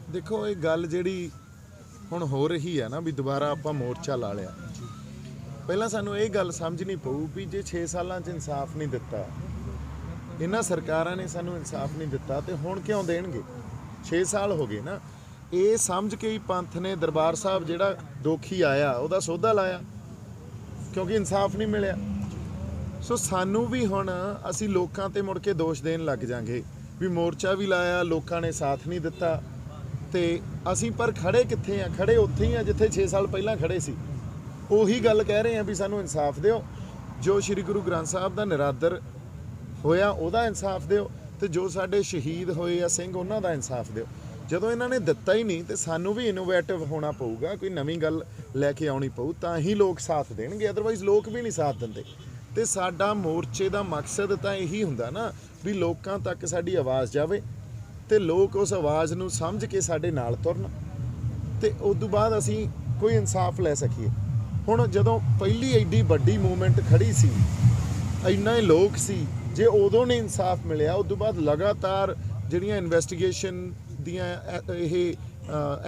देखो ये गल जिहड़ी हुण हो रही है ना भी दोबारा आपां मोर्चा ला लिया। पहला सानूं ये गल समझनी पऊ भी जे 6 सालां 'च इंसाफ नहीं दिता, इन्हां सरकारां ने सानूं इंसाफ नहीं दिता तो हुण क्यों देणगे? 6 साल हो गए ना। ये समझ के ही पंथ ने दरबार साहब जिहड़ा दोखी आया उहदा सौदा लाया क्योंकि इंसाफ नहीं मिलिया। सो सानूं भी हुण असीं लोकां ते मुड़ के दोष देण लग जांगे भी मोर्चा भी लाया, लोकां ने साथ नहीं दिता ते असीं पर खड़े कित्थे आ? खड़े उत्थे ही आ जिथे 6 साल पहलां खड़े सी। ਉਹੀ ਗੱਲ ਕਹਿ ਰਹੇ ਆ ਵੀ ਸਾਨੂੰ ਇਨਸਾਫ ਦਿਓ, ਜੋ ਸ਼੍ਰੀ ਗੁਰੂ ਗ੍ਰੰਥ ਸਾਹਿਬ ਦਾ ਨਿਰਾਦਰ ਹੋਇਆ ਉਹਦਾ ਇਨਸਾਫ ਦਿਓ ਤੇ ਜੋ ਸਾਡੇ ਸ਼ਹੀਦ ਹੋਏ ਆ ਸਿੰਘ ਉਹਨਾਂ ਦਾ ਇਨਸਾਫ ਦਿਓ। ਜਦੋਂ ਇਹਨਾਂ ਨੇ ਦਿੱਤਾ ਹੀ ਨਹੀਂ ਤੇ ਸਾਨੂੰ ਵੀ ਇਨੋਵੇਟਿਵ ਹੋਣਾ ਪਊਗਾ, ਕੋਈ ਨਵੀਂ ਗੱਲ ਲੈ ਕੇ ਆਉਣੀ ਪਊ ਤਾਂ ਹੀ ਲੋਕ ਸਾਥ ਦੇਣਗੇ, ਅਦਰਵਾਈਜ਼ ਲੋਕ ਵੀ ਨਹੀਂ ਸਾਥ ਦਿੰਦੇ। ਤੇ ਸਾਡਾ ਮੋਰਚੇ ਦਾ ਮਕਸਦ ਤਾਂ ਇਹੀ ਹੁੰਦਾ ਨਾ ਵੀ ਲੋਕਾਂ ਤੱਕ ਸਾਡੀ ਆਵਾਜ਼ ਜਾਵੇ ਤੇ ਲੋਕ ਉਸ ਆਵਾਜ਼ ਨੂੰ ਸਮਝ ਕੇ ਸਾਡੇ ਨਾਲ ਤੁਰਨ ਤੇ ਉਸ ਤੋਂ ਬਾਅਦ ਅਸੀਂ ਕੋਈ ਇਨਸਾਫ ਲੈ ਸਕੀਏ। ਹੁਣ ਜਦੋਂ ਪਹਿਲੀ ਐਡੀ ਵੱਡੀ ਮੂਵਮੈਂਟ ਖੜੀ ਸੀ, ਇੰਨਾ ਹੀ ਲੋਕ ਸੀ, ਜੇ ਉਦੋਂ ਨਹੀਂ ਇਨਸਾਫ ਮਿਲਿਆ ਉਸ ਤੋਂ ਬਾਅਦ ਲਗਾਤਾਰ ਜਿਹੜੀਆਂ ਇਨਵੈਸਟੀਗੇਸ਼ਨ ਦੀਆਂ ਇਹ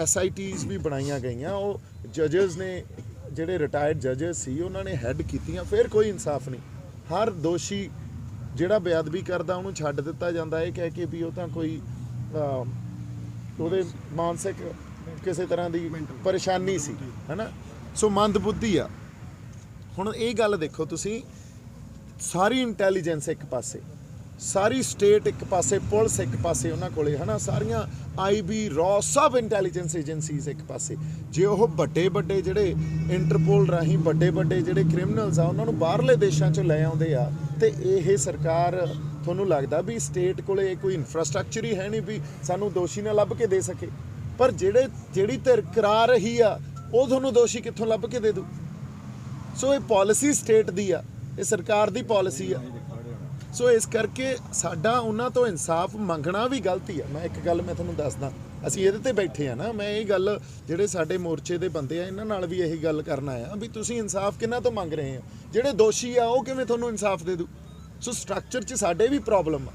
SITs ਵੀ ਬਣਾਈਆਂ ਗਈਆਂ, ਉਹ ਜੱਜਸ ਨੇ ਜਿਹੜੇ ਰਿਟਾਇਰਡ ਜੱਜਸ ਸੀ ਉਹਨਾਂ ਨੇ ਹੈੱਡ ਕੀਤੀਆਂ, ਫਿਰ ਕੋਈ ਇਨਸਾਫ ਨਹੀਂ। ਹਰ ਦੋਸ਼ੀ ਜਿਹੜਾ ਬੇਅਦਬੀ ਕਰਦਾ ਉਹਨੂੰ ਛੱਡ ਦਿੱਤਾ ਜਾਂਦਾ ਇਹ ਕਹਿ ਕੇ ਵੀ ਉਹ ਤਾਂ ਕੋਈ ਉਹਦੇ ਮਾਨਸਿਕ ਕਿਸੇ ਤਰ੍ਹਾਂ ਦੀ ਪਰੇਸ਼ਾਨੀ ਸੀ, ਹੈ ਨਾ। ਸੋ ਮੰਦਬੁੱਧੀ ਆ। ਹੁਣ ਇਹ ਗੱਲ ਦੇਖੋ ਤੁਸੀਂ, ਸਾਰੀ ਇੰਟੈਲੀਜੈਂਸ ਇੱਕ ਪਾਸੇ, ਸਾਰੀ ਸਟੇਟ ਇੱਕ ਪਾਸੇ, ਪੁਲਿਸ ਇੱਕ ਪਾਸੇ ਉਹਨਾਂ ਕੋਲੇ, ਹੈ ਨਾ, ਸਾਰੀਆਂ IB ਰॉ ਸਭ ਇੰਟੈਲੀਜੈਂਸ ਏਜੰਸੀਜ਼ ਇੱਕ ਪਾਸੇ। ਜੇ ਉਹ ਵੱਡੇ ਵੱਡੇ ਜਿਹੜੇ ਇੰਟਰਪੋਲ ਰਾਹੀਂ ਵੱਡੇ ਵੱਡੇ ਜਿਹੜੇ ਕ੍ਰਿਮੀਨਲਸ ਆ ਉਹਨਾਂ ਨੂੰ ਬਾਹਰਲੇ ਦੇਸ਼ਾਂ 'ਚੋਂ ਲੈ ਆਉਂਦੇ ਆ ਤੇ ਇਹ ਸਰਕਾਰ ਤੁਹਾਨੂੰ ਲੱਗਦਾ ਵੀ ਸਟੇਟ ਕੋਲੇ ਕੋਈ ਇਨਫਰਾਸਟ੍ਰਕਚਰ ਹੀ ਹੈ ਨਹੀਂ ਵੀ ਸਾਨੂੰ ਦੋਸ਼ੀ ਨਾ ਲੱਭ ਕੇ ਦੇ ਸਕੇ। ਪਰ ਜਿਹੜੀ ਧਿਰ ਕਰਾ ਰਹੀ ਆ ਉਹ ਤੁਹਾਨੂੰ ਦੋਸ਼ੀ ਕਿੱਥੋਂ ਲੱਭ ਕੇ ਦੇ ਦੂ? ਸੋ ਇਹ ਪਾਲਿਸੀ ਸਟੇਟ ਦੀ ਆ, ਇਹ ਸਰਕਾਰ ਦੀ ਪਾਲਿਸੀ ਆ। ਸੋ ਇਸ ਕਰਕੇ ਸਾਡਾ ਉਹਨਾਂ ਤੋਂ ਇਨਸਾਫ ਮੰਗਣਾ ਵੀ ਗਲਤੀ ਆ। ਮੈਂ ਇੱਕ ਗੱਲ ਮੈਂ ਤੁਹਾਨੂੰ ਦੱਸਦਾ, ਅਸੀਂ ਇਹਦੇ ਤੇ ਬੈਠੇ ਆ ਨਾ, ਮੈਂ ਇਹ ਗੱਲ ਜਿਹੜੇ ਸਾਡੇ ਮੋਰਚੇ ਦੇ ਬੰਦੇ ਆ ਇਹਨਾਂ ਨਾਲ ਵੀ ਇਹੀ ਗੱਲ ਕਰਨਾ ਆ ਵੀ ਤੁਸੀਂ ਇਨਸਾਫ ਕਿਹਨਾਂ ਤੋਂ ਮੰਗ ਰਹੇ ਹੋ? ਜਿਹੜੇ ਦੋਸ਼ੀ ਆ ਉਹ ਕਿਵੇਂ ਤੁਹਾਨੂੰ ਇਨਸਾਫ ਦੇ ਦੂ? ਸੋ ਸਟਰਕਚਰ 'ਚ ਸਾਡੇ ਵੀ ਪ੍ਰੋਬਲਮ ਆ।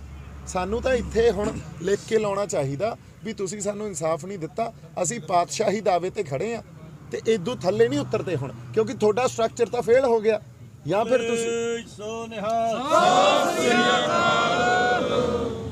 ਸਾਨੂੰ ਤਾਂ ਇੱਥੇ ਹੁਣ ਲਿਖ ਕੇ ਲਾਉਣਾ ਚਾਹੀਦਾ ਵੀ ਤੁਸੀਂ ਸਾਨੂੰ ਇਨਸਾਫ ਨਹੀਂ ਦਿੱਤਾ, ਅਸੀਂ ਪਾਤਸ਼ਾਹੀ ਦਾਅਵੇ ਤੇ ਖੜੇ ਆ ਤੇ ਇਦੋਂ ਥੱਲੇ ਨਹੀਂ ਉਤਰਦੇ ਹੁਣ, ਕਿਉਂਕਿ ਤੁਹਾਡਾ ਸਟਰਕਚਰ ਤਾਂ ਫੇਲ ਹੋ ਗਿਆ। ਜਾਂ ਫਿਰ ਤੁਸੀਂ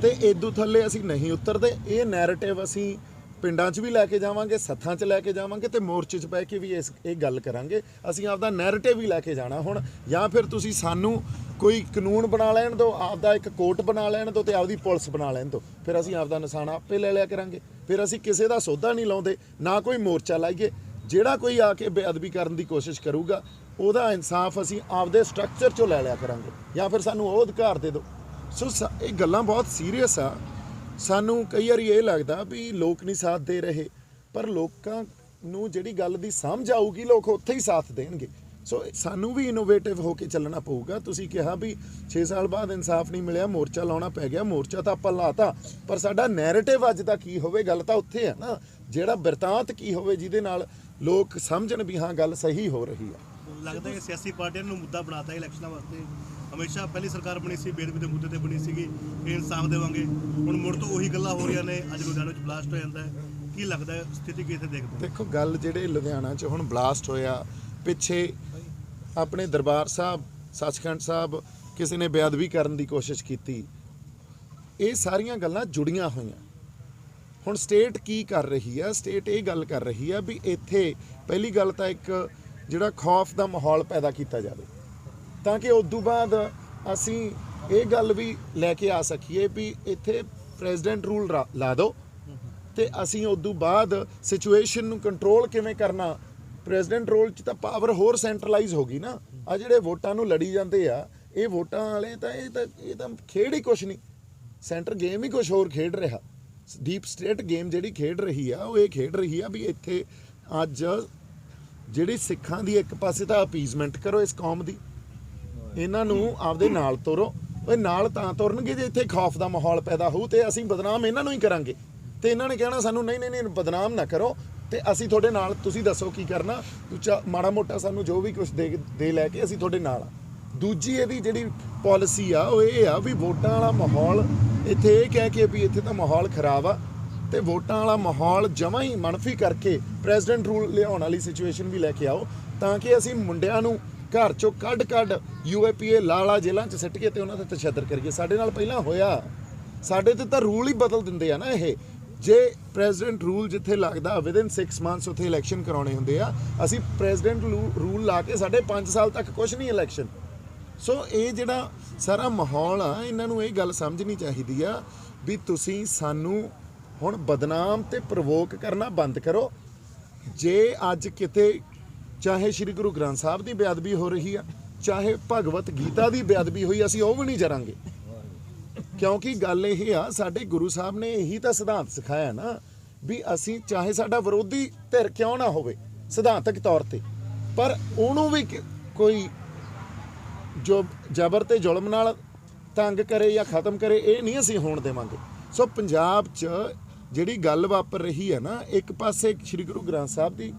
ਤੇ ਇਦੋਂ ਥੱਲੇ ਅਸੀਂ ਨਹੀਂ ਉਤਰਦੇ। ਇਹ ਨੈਰੇਟਿਵ ਅਸੀਂ ਪਿੰਡਾਂ 'ਚ ਵੀ ਲੈ ਕੇ ਜਾਵਾਂਗੇ, ਸੱਥਾਂ 'ਚ ਲੈ ਕੇ ਜਾਵਾਂਗੇ ਤੇ ਮੋਰਚੇ 'ਚ ਬਹਿ ਕੇ ਵੀ ਇਹ ਗੱਲ ਕਰਾਂਗੇ। ਅਸੀਂ ਆਪਦਾ ਨੈਰੇਟਿਵ ਵੀ ਲੈ ਕੇ ਜਾਣਾ ਹੁਣ। ਜਾਂ ਫਿਰ ਤੁਸੀਂ ਸਾਨੂੰ ਕੋਈ ਕਾਨੂੰਨ ਬਣਾ ਲੈਣ ਦਿਓ, ਆਪਦਾ ਇੱਕ ਕੋਰਟ ਬਣਾ ਲੈਣ ਦਿਓ ਤੇ ਆਪਦੀ ਪੁਲਿਸ ਬਣਾ ਲੈਣ ਦਿਓ, ਫਿਰ ਅਸੀਂ ਆਪਦਾ ਨਿਸ਼ਾਨਾ ਆਪੇ ਲੈ ਲਿਆ ਕਰਾਂਗੇ। ਫਿਰ ਅਸੀਂ ਕਿਸੇ ਦਾ ਸੌਦਾ ਨਹੀਂ ਲਾਉਂਦੇ, ਨਾ ਕੋਈ ਮੋਰਚਾ ਲਾਈਏ। ਜਿਹੜਾ ਕੋਈ ਆ ਕੇ ਬੇਅਦਬੀ ਕਰਨ ਦੀ ਕੋਸ਼ਿਸ਼ ਕਰੂਗਾ ਉਹਦਾ ਇਨਸਾਫ ਅਸੀਂ ਆਪਦੇ ਸਟਰਕਚਰ 'ਚੋਂ ਲੈ ਲਿਆ ਕਰਾਂਗੇ, ਜਾਂ ਫਿਰ ਸਾਨੂੰ ਉਹ ਅਧਿਕਾਰ ਦੇ ਦਿਓ। ਸੋ ਇਹ ਗੱਲਾਂ ਬਹੁਤ ਸੀਰੀਅਸ ਆ। ਸਾਨੂੰ ਕਈ ਵਾਰੀ ਇਹ ਲੱਗਦਾ ਵੀ ਲੋਕ ਨਹੀਂ ਸਾਥ ਦੇ ਰਹੇ, ਪਰ ਲੋਕਾਂ ਨੂੰ ਜਿਹੜੀ ਗੱਲ ਦੀ ਸਮਝ ਆਊਗੀ ਲੋਕ ਉੱਥੇ ਹੀ ਸਾਥ ਦੇਣਗੇ। ਸੋ ਸਾਨੂੰ ਵੀ ਇਨੋਵੇਟਿਵ ਹੋ ਕੇ ਚੱਲਣਾ ਪਊਗਾ। ਤੁਸੀਂ ਕਿਹਾ ਵੀ 6 ਸਾਲ ਬਾਅਦ ਇਨਸਾਫ ਨਹੀਂ ਮਿਲਿਆ, ਮੋਰਚਾ ਲਾਉਣਾ ਪੈ ਗਿਆ। ਮੋਰਚਾ ਤਾਂ ਆਪਾਂ ਲਾਤਾ, ਪਰ ਸਾਡਾ ਨੈਰੇਟਿਵ ਅੱਜ ਦਾ ਕੀ ਹੋਵੇ? ਗੱਲ ਤਾਂ ਉੱਥੇ ਆ ਨਾ, ਜਿਹੜਾ ਬਿਰਤਾਂਤ ਕੀ ਹੋਵੇ ਜਿਹਦੇ ਨਾਲ ਲੋਕ ਸਮਝਣ ਵੀ ਹਾਂ ਗੱਲ ਸਹੀ ਹੋ ਰਹੀ ਆ। ਲੱਗਦਾ ਹੈ ਸਿਆਸੀ ਪਾਰਟੀਆਂ ਨੂੰ ਮੁੱਦਾ ਬਣਾਤਾ ਇਲੈਕਸ਼ਨਾਂ ਵਾਸਤੇ। ਹਮੇਸ਼ਾ ਪਹਿਲੀ ਸਰਕਾਰ ਬਣੀ ਸੀ ਬੇਅਦਬੀ ਦੇ ਮੁੱਦੇ ਤੇ ਬਣੀ ਸੀਗੀ, ਇਹ ਇਨਸਾਫ ਦੇਵਾਂਗੇ। ਹੁਣ ਮੁੜ ਤੋਂ ਉਹੀ ਗੱਲਾਂ ਹੋ ਰਹੀਆਂ ਨੇ। ਅੱਜ ਲੁਧਿਆਣਾ 'ਚ ਬਲਾਸਟ ਹੋ ਜਾਂਦਾ ਹੈ, ਕੀ ਲੱਗਦਾ ਹੈ ਸਥਿਤੀ ਕਿੱਥੇ ਦੇਖਦੇ? ਦੇਖੋ ਗੱਲ ਜਿਹੜੇ ਲੁਧਿਆਣਾ 'ਚ ਹੁਣ ਬਲਾਸਟ ਹੋਇਆ, ਪਿੱਛੇ ਆਪਣੇ ਦਰਬਾਰ ਸਾਹਿਬ, ਸੱਚਖੰਡ ਸਾਹਿਬ ਕਿਸੇ ਨੇ ਬੇਅਦਬੀ ਕਰਨ ਦੀ ਕੋਸ਼ਿਸ਼ ਕੀਤੀ, ਇਹ ਸਾਰੀਆਂ ਗੱਲਾਂ ਜੁੜੀਆਂ ਹੋਈਆਂ। ਹੁਣ ਸਟੇਟ ਕੀ ਕਰ ਰਹੀ ਆ? ਸਟੇਟ ਇਹ ਗੱਲ ਕਰ ਰਹੀ ਆ ਵੀ ਇੱਥੇ ਪਹਿਲੀ ਗੱਲ ਤਾਂ ਇੱਕ ਜਿਹੜਾ ਖੌਫ ਦਾ ਮਾਹੌਲ ਪੈਦਾ ਕੀਤਾ ਜਾਵੇ ਤਾਂ ਕਿ ਉਸ ਤੋਂ ਬਾਅਦ ਅਸੀਂ ਇਹ ਗੱਲ ਵੀ ਲੈ ਕੇ ਆ ਸਕੀਏ ਵੀ ਇੱਥੇ ਪ੍ਰੈਜ਼ੀਡੈਂਟ ਰੂਲ ਲਾ ਦਿਓ ਤੇ ਅਸੀਂ ਉਸ ਤੋਂ ਬਾਅਦ ਸਿਚੁਏਸ਼ਨ ਨੂੰ ਕੰਟਰੋਲ ਕਿਵੇਂ ਕਰਨਾ। ਪ੍ਰੈਜ਼ੀਡੈਂਟ ਰੂਲ 'ਚ ਤਾਂ ਪਾਵਰ ਹੋਰ ਸੈਂਟਰਲਾਈਜ਼ ਹੋ ਗਈ ਨਾ। ਆ ਜਿਹੜੇ ਵੋਟਾਂ ਨੂੰ ਲੜੀ ਜਾਂਦੇ ਆ, ਇਹ ਵੋਟਾਂ ਵਾਲੇ ਤਾਂ ਇਹ ਤਾਂ ਖੇਡ ਹੀ ਕੁਛ ਨਹੀਂ, ਸੈਂਟਰ ਗੇਮ ਹੀ ਕੁਛ ਹੋਰ ਖੇਡ ਰਿਹਾ। ਡੀਪ ਸਟੇਟ ਗੇਮ ਜਿਹੜੀ ਖੇਡ ਰਹੀ ਆ ਉਹ ਇਹ ਖੇਡ ਰਹੀ ਆ ਵੀ ਇੱਥੇ ਅੱਜ ਜਿਹੜੀ ਸਿੱਖਾਂ ਦੀ ਇੱਕ ਪਾਸੇ ਤਾਂ ਅਪੀਜ਼ਮੈਂਟ ਕਰੋ ਇਸ ਕੌਮ ਦੀ, ਇਹਨਾਂ ਨੂੰ ਆਪਦੇ ਨਾਲ ਤੋਰੋ। ਉਹ ਨਾਲ ਤਾਂ ਤੁਰਨਗੇ ਜੇ ਇੱਥੇ ਖੌਫ ਦਾ ਮਾਹੌਲ ਪੈਦਾ ਹੋਊ ਤੇ ਅਸੀਂ ਬਦਨਾਮ ਇਹਨਾਂ ਨੂੰ ਹੀ ਕਰਾਂਗੇ ਤੇ ਇਹਨਾਂ ਨੇ ਕਹਿਣਾ ਸਾਨੂੰ ਨਹੀਂ ਬਦਨਾਮ ਨਾ ਕਰੋ ਤੇ ਅਸੀਂ ਤੁਹਾਡੇ ਨਾਲ, ਤੁਸੀਂ ਦੱਸੋ ਕੀ ਕਰਨਾ, ਮਾੜਾ ਮੋਟਾ ਸਾਨੂੰ ਜੋ ਵੀ ਕੁਝ ਦੇ ਲੈ ਕੇ ਅਸੀਂ ਤੁਹਾਡੇ ਨਾਲ ਆ। ਦੂਜੀ ਇਹਦੀ ਜਿਹੜੀ ਪਾਲਿਸੀ ਆ ਉਹ ਇਹ ਆ ਵੀ ਵੋਟਾਂ ਵਾਲਾ ਮਾਹੌਲ ਇੱਥੇ ਇਹ ਕਹਿ ਕੇ ਵੀ ਇੱਥੇ ਤਾਂ ਮਾਹੌਲ ਖਰਾਬ ਆ ਤੇ ਵੋਟਾਂ ਵਾਲਾ ਮਾਹੌਲ ਜਮਾਂ ਹੀ ਮਨਫੀ ਕਰਕੇ ਪ੍ਰੈਜ਼ੀਡੈਂਟ ਰੂਲ ਲਿਆਉਣ ਵਾਲੀ ਸਿਚੁਏਸ਼ਨ ਵੀ ਲੈ ਕੇ ਆਓ, ਤਾਂ ਕਿ ਅਸੀਂ ਮੁੰਡਿਆਂ ਨੂੰ ਘਰ ਚੋਂ ਕੱਢ UAPA ਲਾਲਾ ਜੇਲ੍ਹਾਂ 'ਚ ਸਿੱਟ ਕੇ ਤੇ ਉਹਨਾਂ ਤੇ ਤਸ਼ੱਦਦ ਕਰੀਏ। ਸਾਡੇ ਨਾਲ ਪਹਿਲਾਂ ਹੋਇਆ, ਸਾਡੇ ਤੇ ਤਾਂ ਰੂਲ ਹੀ ਬਦਲ ਦਿੰਦੇ ਆ ਨਾ ਇਹ। ਜੇ ਪ੍ਰੈਜ਼ੀਡੈਂਟ ਰੂਲ ਜਿੱਥੇ ਲੱਗਦਾ ਵਿਦਿਨ 6 ਮੰਥਸ ਉੱਥੇ ਇਲੈਕਸ਼ਨ ਕਰਾਉਣੇ ਹੁੰਦੇ ਆ, ਅਸੀਂ ਪ੍ਰੈਜ਼ੀਡੈਂਟ ਰੂਲ ਲਾ ਕੇ ਸਾਡੇ 5 ਸਾਲ ਤੱਕ ਕੁਝ ਨਹੀਂ ਇਲੈਕਸ਼ਨ। ਸੋ ਇਹ ਜਿਹੜਾ ਸਾਰਾ ਮਾਹੌਲ ਆ, ਇਹਨਾਂ ਨੂੰ ਇਹ ਗੱਲ ਸਮਝਣੀ ਚਾਹੀਦੀ ਆ ਵੀ ਤੁਸੀਂ ਸਾਨੂੰ ਹੁਣ ਬਦਨਾਮ ਤੇ ਪ੍ਰਵੋਕ ਕਰਨਾ ਬੰਦ ਕਰੋ। ਜੇ ਅੱਜ ਕਿਤੇ ਚਾਹੇ ਸ਼੍ਰੀ ਗੁਰੂ ਗ੍ਰੰਥ ਸਾਹਿਬ ਦੀ ਬੇਅਦਬੀ ਹੋ ਰਹੀ ਆ, ਚਾਹੇ ਭਗਵਤ ਗੀਤਾ ਦੀ ਬੇਅਦਬੀ ਹੋਈ, ਅਸੀਂ ਉਹ ਵੀ ਨਹੀਂ ਜਰਾਂਗੇ। ਕਿਉਂਕਿ ਗੱਲ ਇਹ ਆ, ਸਾਡੇ ਗੁਰੂ ਸਾਹਿਬ ਨੇ ਇਹੀ ਤਾਂ ਸਿਧਾਂਤ ਸਿਖਾਇਆ ਨਾ ਵੀ ਅਸੀਂ ਚਾਹੇ ਸਾਡਾ ਵਿਰੋਧੀ ਧਿਰ ਕਿਉਂ ਨਾ ਹੋਵੇ ਸਿਧਾਂਤਕ ਤੌਰ ਤੇ, ਪਰ ਉਹਨੂੰ ਵੀ ਕੋਈ ਜੋ ਜ਼ਬਰ ਤੇ ਜ਼ੁਲਮ ਨਾਲ ਤੰਗ ਕਰੇ ਜਾਂ ਖਤਮ ਕਰੇ, ਇਹ ਨਹੀਂ ਅਸੀਂ ਹੋਣ ਦੇਵਾਂਗੇ। ਸੋ ਪੰਜਾਬ 'ਚ ਜਿਹੜੀ ਗੱਲ ਵਾਪਰ ਰਹੀ ਹੈ ਨਾ, ਇੱਕ ਪਾਸੇ ਸ਼੍ਰੀ ਗੁਰੂ ਗ੍ਰੰਥ ਸਾਹਿਬ ਦੀ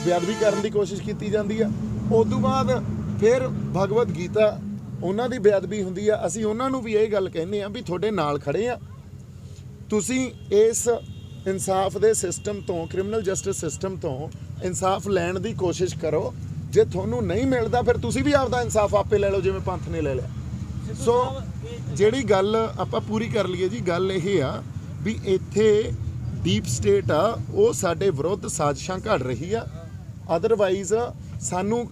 ਬੇਅਦਬੀ ਕਰਨ ਦੀ ਕੋਸ਼ਿਸ਼ ਕੀਤੀ ਜਾਂਦੀ ਆ, ਉਸ ਤੋਂ ਬਾਅਦ ਫਿਰ ਭਗਵਤ ਗੀਤਾ ਉਹਨਾਂ ਦੀ ਬੇਅਦਬੀ ਹੁੰਦੀ ਆ। ਅਸੀਂ ਉਹਨਾਂ ਨੂੰ ਵੀ ਇਹ ਗੱਲ ਕਹਿੰਦੇ ਆ ਵੀ ਤੁਹਾਡੇ ਨਾਲ ਖੜੇ ਆ, ਤੁਸੀਂ ਇਸ ਇਨਸਾਫ ਦੇ ਸਿਸਟਮ ਤੋਂ, ਕ੍ਰਿਮੀਨਲ ਜਸਟਿਸ ਸਿਸਟਮ ਤੋਂ ਇਨਸਾਫ ਲੈਣ ਦੀ ਕੋਸ਼ਿਸ਼ ਕਰੋ। ਜੇ ਤੁਹਾਨੂੰ ਨਹੀਂ ਮਿਲਦਾ ਫਿਰ ਤੁਸੀਂ ਵੀ ਆਪਦਾ ਇਨਸਾਫ ਆਪੇ ਲੈ ਲਓ, ਜਿਵੇਂ ਪੰਥ ਨੇ ਲੈ ਲਿਆ। ਸੋ ਜਿਹੜੀ ਗੱਲ ਆਪਾਂ ਪੂਰੀ ਕਰ ਲਈਏ ਜੀ, ਗੱਲ ਇਹ ਆ ਵੀ ਇੱਥੇ ਡੀਪ ਸਟੇਟ ਆ, ਉਹ ਸਾਡੇ ਵਿਰੁੱਧ ਸਾਜ਼ਿਸ਼ਾਂ ਘੜ ਰਹੀ ਆ। ਅਦਰਵਾਈਜ਼ ਸਾਨੂੰ